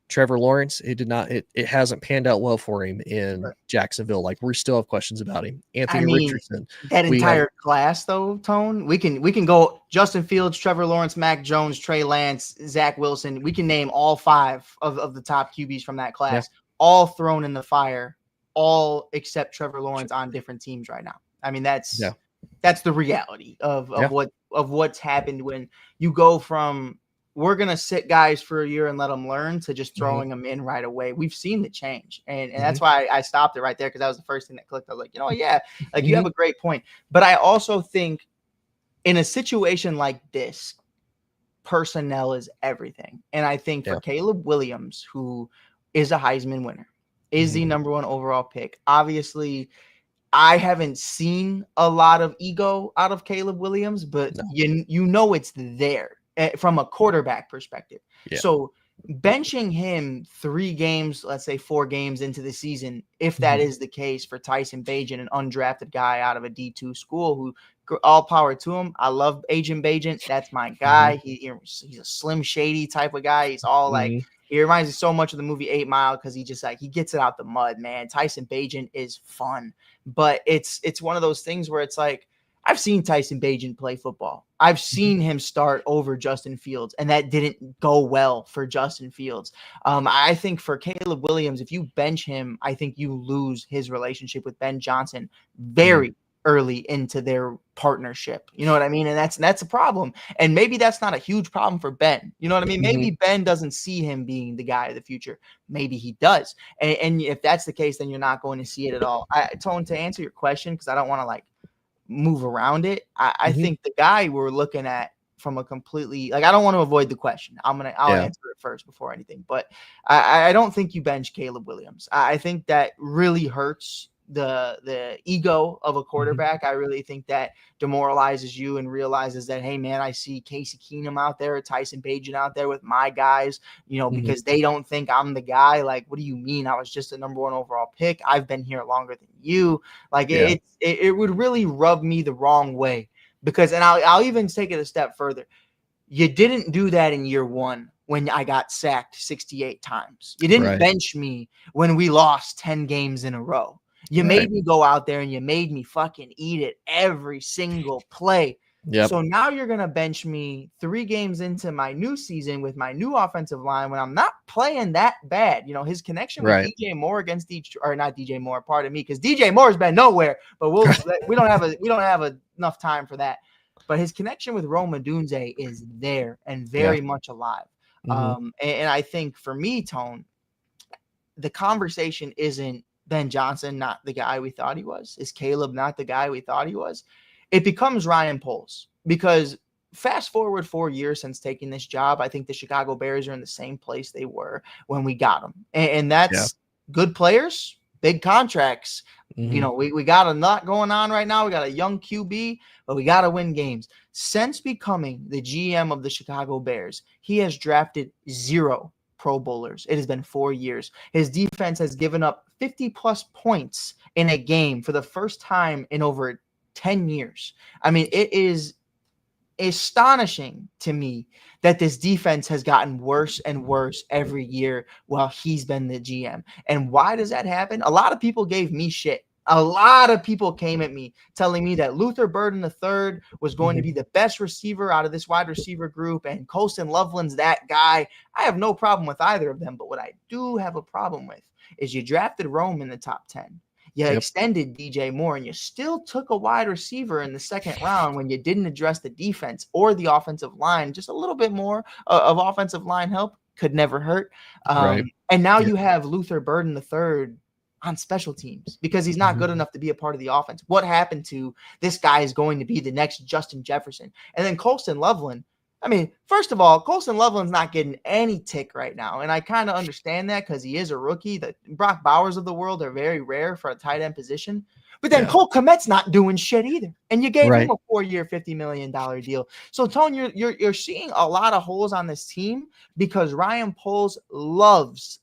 Trevor Lawrence, it hasn't panned out well for him in Jacksonville. Like, we still have questions about him. Anthony Richardson. That entire class, though, Tone, we can go Justin Fields, Trevor Lawrence, Mac Jones, Trey Lance, Zach Wilson. We can name all 5 of the top QBs from that class, all thrown in the fire, all except Trevor Lawrence on different teams right now. I mean, that's the reality of what's happened when you go from, we're going to sit guys for a year and let them learn, to just throwing them in right away. We've seen the change. And that's why I stopped it right there, because that was the first thing that clicked. I was like, you have a great point. But I also think in a situation like this, personnel is everything. And I think for Caleb Williams, who is a Heisman winner, is the number 1 overall pick. Obviously, I haven't seen a lot of ego out of Caleb Williams, but it's there from a quarterback perspective. So benching him 3 games, let's say 4 games into the season, if that is the case for Tyson Bagent, an undrafted guy out of a D2 school, who, all power to him. I love Agent Bagent. That's my guy. He's a Slim Shady type of guy. He's all like, He reminds me so much of the movie 8 Mile because he gets it out the mud, man. Tyson Bagent is fun, but it's one of those things where it's like, I've seen Tyson Bagent play football. I've seen him start over Justin Fields, and that didn't go well for Justin Fields. I think for Caleb Williams, if you bench him, I think you lose his relationship with Ben Johnson very early into their partnership. You know what I mean? And that's a problem. And maybe that's not a huge problem for Ben. You know what I mean? Maybe Ben doesn't see him being the guy of the future. Maybe he does. And if that's the case, then you're not going to see it at all. Tone, to answer your question, because I don't want to move around it. I think the guy we're looking at from a completely, I don't want to avoid the question. I'll answer it first before anything, but I don't think you bench Caleb Williams. I think that really hurts the ego of a quarterback. I really think that demoralizes you and realizes that, hey man, I see Casey Keenum out there, Tyson Bagent out there with my guys, because they don't think I'm the guy. Like, what do you mean? I was just a number 1 overall pick. I've been here longer than you. It would really rub me the wrong way because, and I'll even take it a step further. You didn't do that in year 1 when I got sacked 68 times. You didn't bench me when we lost 10 games in a row. You made me go out there and you made me fucking eat it every single play. Yep. So now you're going to bench me 3 games into my new season with my new offensive line when I'm not playing that bad. His connection with DJ Moore against not DJ Moore, pardon me, because DJ Moore's been nowhere, but we don't have enough time for that. But his connection with Rome Odunze is there and very much alive. And I think for me, Tone, the conversation isn't Ben Johnson not the guy we thought he was? Is Caleb not the guy we thought he was? It becomes Ryan Poles, because fast forward 4 years since taking this job, I think the Chicago Bears are in the same place they were when we got them. And that's good players, big contracts. We got a lot going on right now. We got a young QB, but we got to win games. Since becoming the GM of the Chicago Bears, he has drafted 0 Pro Bowlers. It has been 4 years. His defense has given up 50+ points in a game for the first time in over 10 years. I mean, it is astonishing to me that this defense has gotten worse and worse every year while he's been the GM. And why does that happen? A lot of people gave me shit. A lot of people came at me telling me that Luther Burden III was going to be the best receiver out of this wide receiver group, and Colston Loveland's that guy. I have no problem with either of them, but what I do have a problem with is you drafted Rome in the top 10. You extended DJ Moore, and you still took a wide receiver in the 2nd round when you didn't address the defense or the offensive line. Just a little bit more of offensive line help could never hurt. And now you have Luther Burden III on special teams because he's not good enough to be a part of the offense. What happened to this guy is going to be the next Justin Jefferson? And then Colston Loveland. I mean, first of all, Colston Loveland's not getting any tick right now. And I kind of understand that because he is a rookie. The Brock Bowers of the world are very rare for a tight end position. But then Cole Kmet's not doing shit either. And you gave him a 4-year, $50 million deal. So, Tone, you're seeing a lot of holes on this team because Ryan Poles loves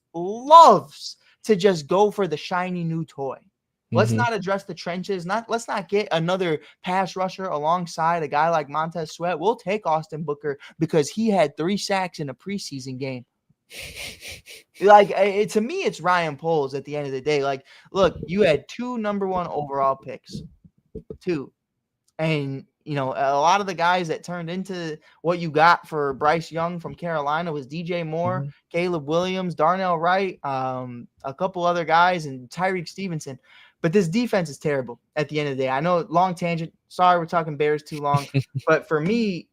to just go for the shiny new toy. Let's not address the trenches. Let's not get another pass rusher alongside a guy like Montez Sweat. We'll take Austin Booker because he had 3 sacks in a preseason game. To me, it's Ryan Poles at the end of the day. Like, look, you had 2 number 1 overall picks, 2, and a lot of the guys that turned into what you got for Bryce Young from Carolina was DJ Moore, Caleb Williams, Darnell Wright, a couple other guys, and Tyreek Stevenson. But this defense is terrible at the end of the day. I know, long tangent. Sorry, we're talking Bears too long. But for me,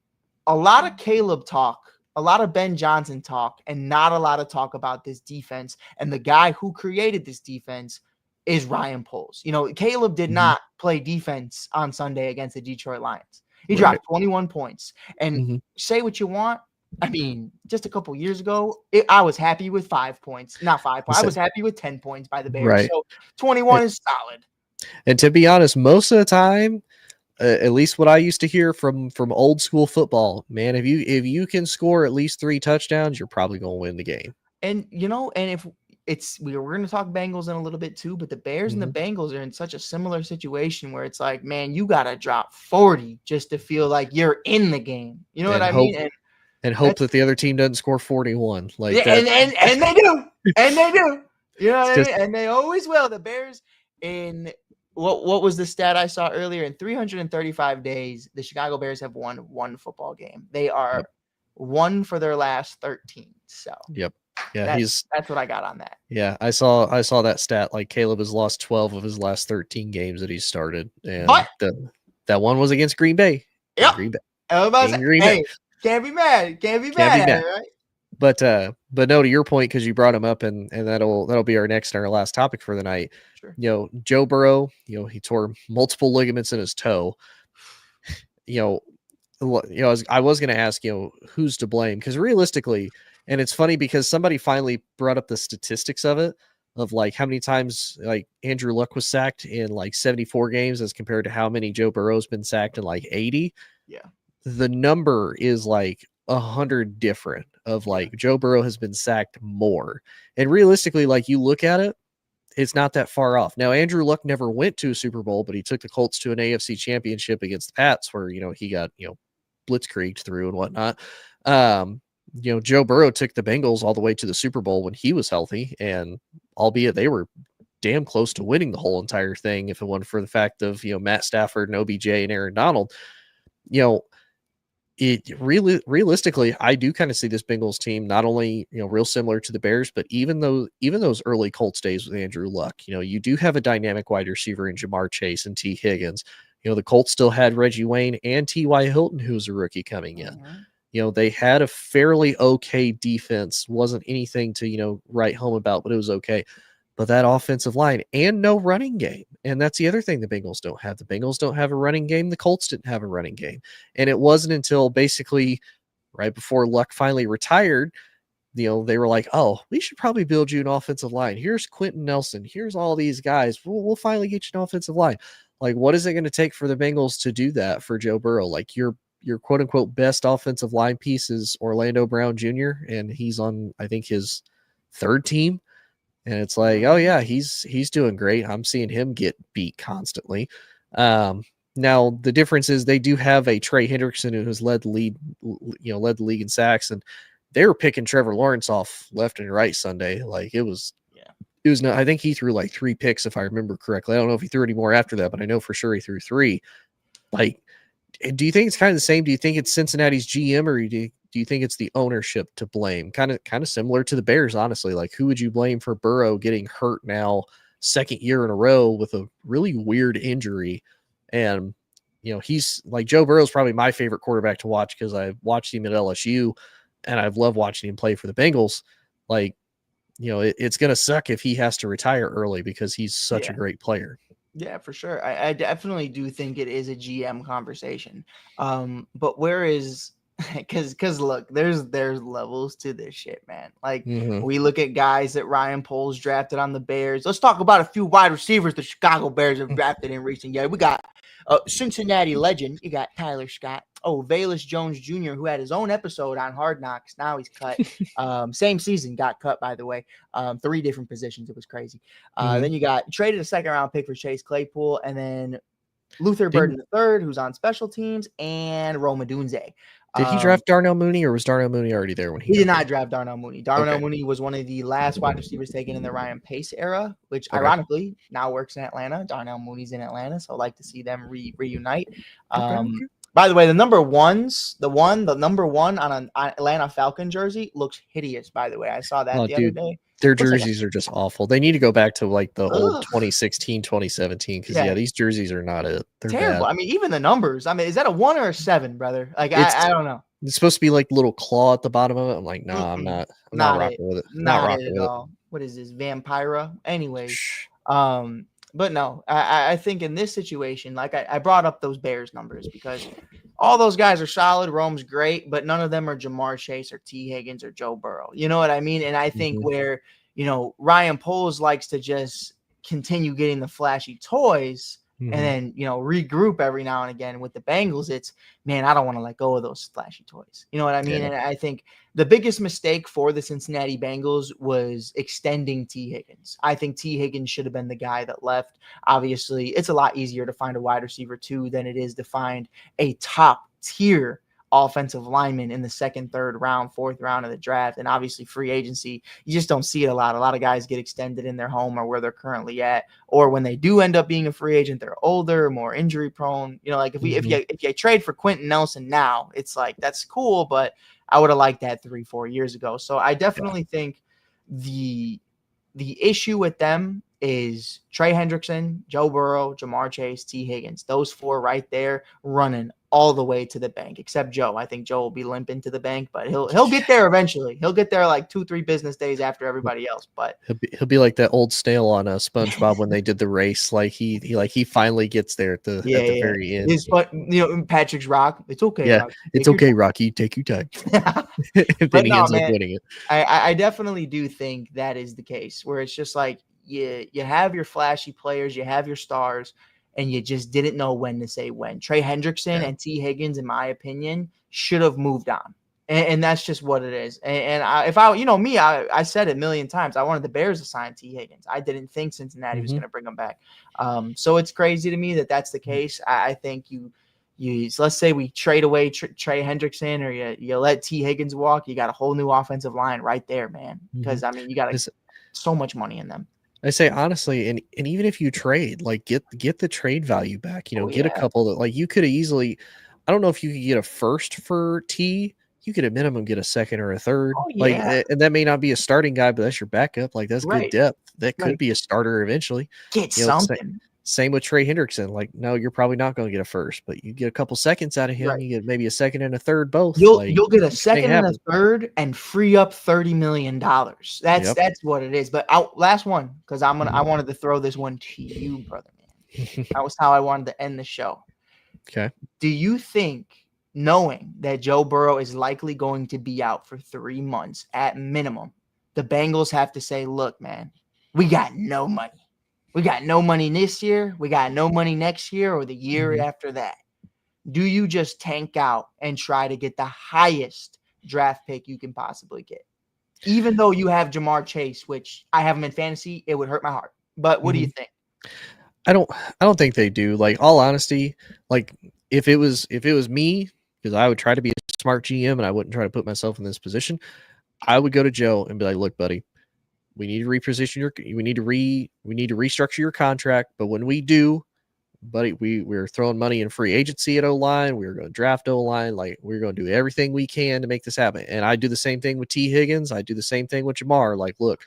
a lot of Caleb talk, a lot of Ben Johnson talk, and not a lot of talk about this defense. And the guy who created this defense is Ryan Poles. Caleb did not play defense on Sunday against the Detroit Lions. He dropped 21 points. And say what you want. I mean, just a couple years ago, I was happy with 5 points. Not 5 points. I was happy with 10 points by the Bears. So 21 is solid. And to be honest, most of the time, at least what I used to hear from old school football, man, if you can score at least 3 touchdowns, you're probably going to win the game. And, and if we're going to talk Bengals in a little bit too, but the Bears and the Bengals are in such a similar situation where it's like, man, you got to drop 40 just to feel like you're in the game. You know what I mean? and hope that the other team doesn't score 41. Like yeah, that. and they do. And they do. You know what I It's mean? And they always will. The Bears in what was the stat I saw earlier? In 335 days, the Chicago Bears have won one football game. They are Yep. 1 for their last 13. So Yep. Yeah, that's what I got on that. yeah, I saw that stat. Like Caleb has lost 12 of his last 13 games that he's started, and But that one was against Green Bay. yep, Green Bay. I was about to In say, Green Bay. hey, can't be mad. Can't be Can't be mad at mad. it, right? But no, to your point, because you brought him up, and that'll be our next and our last topic for the night. Sure. You know, Joe Burrow, you know, he tore multiple ligaments in his toe. You know, I was going to ask, you know, who's to blame? Because realistically, and it's funny because somebody finally brought up the statistics of it, of like how many times like Andrew Luck was sacked in like 74 games as compared to how many Joe Burrow's been sacked in like 80. Yeah. The number is like 100 different of like Joe Burrow has been sacked more. And realistically, like you look at it, it's not that far off. Now, Andrew Luck never went to a Super Bowl, but he took the Colts to an AFC championship against the Pats where, you know, he got, you know, blitzkrieged through and whatnot. You know, Joe Burrow took the Bengals all the way to the Super Bowl when he was healthy, and albeit they were damn close to winning the whole entire thing if it wasn't for the fact of, you know, Matt Stafford and OBJ and Aaron Donald. You know, it really realistically, I do kind of see this Bengals team not only, you know, real similar to the Bears, but even those early Colts days with Andrew Luck, you know, you do have a dynamic wide receiver in Jamar Chase and T. Higgins. You know, the Colts still had Reggie Wayne and T.Y. Hilton, who's a rookie coming in. Mm-hmm. You know, they had a fairly okay defense. Wasn't anything to, you know, write home about, but it was okay. But that offensive line and no running game. And that's the other thing the Bengals don't have. The Bengals don't have a running game. The Colts didn't have a running game. And it wasn't until basically right before Luck finally retired, you know, they were like, oh, we should probably build you an offensive line. Here's Quentin Nelson. Here's all these guys. We'll finally get you an offensive line. Like, what is it going to take for the Bengals to do that for Joe Burrow? Like, your quote unquote best offensive line piece is Orlando Brown Jr., and he's on, I think, his third team. And it's like, oh yeah, he's doing great. I'm seeing him get beat constantly. Now the difference is they do have a Trey Hendrickson who has led the league in sacks, and they were picking Trevor Lawrence off left and right Sunday. Like it was not. I think he threw like 3 picks if I remember correctly. I don't know if he threw any more after that, but I know for sure he threw 3. Like, do you think it's kind of the same? Do you think it's Cincinnati's GM, or do you think it's the ownership to blame? Kind of similar to the Bears, honestly. Like, who would you blame for Burrow getting hurt now, second year in a row with a really weird injury? And, you know, he's like, Joe Burrow is probably my favorite quarterback to watch because I've watched him at LSU and I've loved watching him play for the Bengals. Like, you know, it's going to suck if he has to retire early because he's such a great player. Yeah, for sure. I definitely do think it is a GM conversation. But where is because look, there's levels to this shit, man. Like we look at guys that Ryan Poles drafted on the Bears. Let's talk about a few wide receivers the Chicago Bears have drafted in recent years. We got Cincinnati legend. You got Tyler Scott. Oh, Velus Jones Jr., who had his own episode on Hard Knocks. Now he's cut. Same season, got cut, by the way. 3 different positions. It was crazy. Then you got traded a 2nd-round pick for Chase Claypool, and then Luther Burden III, who's on special teams, and Rome Odunze. Did he draft Darnell Mooney, or was Darnell Mooney already there when he did not draft Darnell Mooney? Darnell Mooney was one of the last wide receivers taken in the Ryan Pace era, which ironically now works in Atlanta. Darnell Mooney's in Atlanta, so I'd like to see them reunite. By the way, the number 1 on an Atlanta Falcon jersey looks hideous, by the way. I saw that other day. Their jerseys are just awful. They need to go back to like the old 2016, 2017, because these jerseys are not it. They're terrible. Bad. I mean, even the numbers. I mean, is that a 1 or a 7, brother? Like, I don't know. It's supposed to be like little claw at the bottom of it. I'm like, nah, I'm not rocking with it. Not rocking with it at all. What is this, Vampira? Anyways, but no, I think in this situation, like I brought up those Bears numbers because all those guys are solid. Rome's great, but none of them are Jamar Chase or T. Higgins or Joe Burrow. You know what I mean? And I think where, you know, Ryan Poles likes to just continue getting the flashy toys and then, you know, regroup every now and again with the Bengals. It's, man, I don't want to let go of those flashy toys. You know what I mean? Yeah. And I think the biggest mistake for the Cincinnati Bengals was extending T. Higgins. I think T. Higgins should have been the guy that left. Obviously, it's a lot easier to find a wide receiver 2 than it is to find a top tier offensive linemen in the second, third round, fourth round of the draft. And obviously free agency, you just don't see it a lot. A lot of guys get extended in their home or where they're currently at. Or when they do end up being a free agent, they're older, more injury prone. You know, like if you trade for Quentin Nelson now, it's like, that's cool, but I would have liked that 3-4 years ago. So I definitely think the issue with them is Trey Hendrickson, Joe Burrow, Jamar Chase, T. Higgins. Those four right there running all the way to the bank, except Joe. I think Joe will be limping to the bank, but he'll get there eventually. He'll get there like 2-3 business days after everybody else. But he'll be like that old snail on SpongeBob when they did the race. Like he finally gets there at the very end. Patrick's Rock. It's okay. Yeah, Rock. it's okay, Rocky. Take your time. And then he ends up winning it. I definitely do think that is the case, where it's just like you have your flashy players, you have your stars, and you just didn't know when to say when. Trey Hendrickson and T. Higgins, in my opinion, should have moved on. And that's just what it is. And I said it a million times. I wanted the Bears to sign T. Higgins. I didn't think Cincinnati was going to bring him back. So it's crazy to me that that's the case. I think you let's say we trade away Trey Hendrickson, or you let T. Higgins walk. You got a whole new offensive line right there, man. Because I mean, you got so much money in them. I say honestly, and even if you trade, like get the trade value back, get a couple that, like, you could have easily, I don't know if you could get a first for T, you could at minimum get a second or a third. And that may not be a starting guy, but that's your backup. Like, that's good depth. That could be a starter eventually. Get something. Same with Trey Hendrickson. Like, no, you're probably not going to get a first, but you get a couple seconds out of him. You get maybe a second and a third both. You'll get a second and a third and free up $30 million. That's what it is. But last one, because I wanted to throw this one to you, brother, man. That was how I wanted to end the show. Okay. Do you think, knowing that Joe Burrow is likely going to be out for 3 months at minimum, the Bengals have to say, look, man, we got no money. We got no money this year. We got no money next year or the year after that. Do you just tank out and try to get the highest draft pick you can possibly get? Even though you have Jamar Chase, which I have him in fantasy, it would hurt my heart. But what do you think? I don't think they do. Like, all honesty, like if it was me, because I would try to be a smart GM and I wouldn't try to put myself in this position, I would go to Joe and be like, look, buddy, we need to reposition we need to restructure your contract. But when we do, buddy, we're throwing money in free agency at O-line. We're going to draft O-line. Like, we're going to do everything we can to make this happen. And I do the same thing with T. Higgins. I do the same thing with Jamar. Like, look,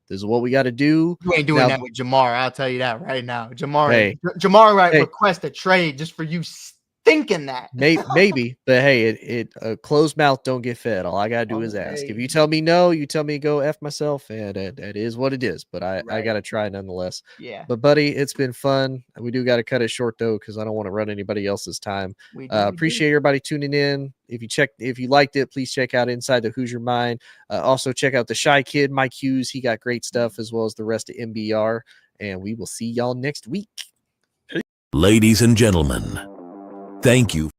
this is what we got to do. You ain't doing that with Jamar. I'll tell you that right now. Jamar request a trade just for you thinking that. Maybe, but hey, a closed mouth don't get fed. All I gotta do is ask. If you tell me no, you tell me to go F myself, and that is what it is. But I gotta try nonetheless. Yeah. But buddy, it's been fun. We do gotta cut it short though, because I don't want to run anybody else's time. Appreciate everybody tuning in. If you liked it, please check out Inside the Hoosier Mind. Also check out the Shy Kid, Mike Hughes. He got great stuff, as well as the rest of MBR. And we will see y'all next week. Ladies and gentlemen, thank you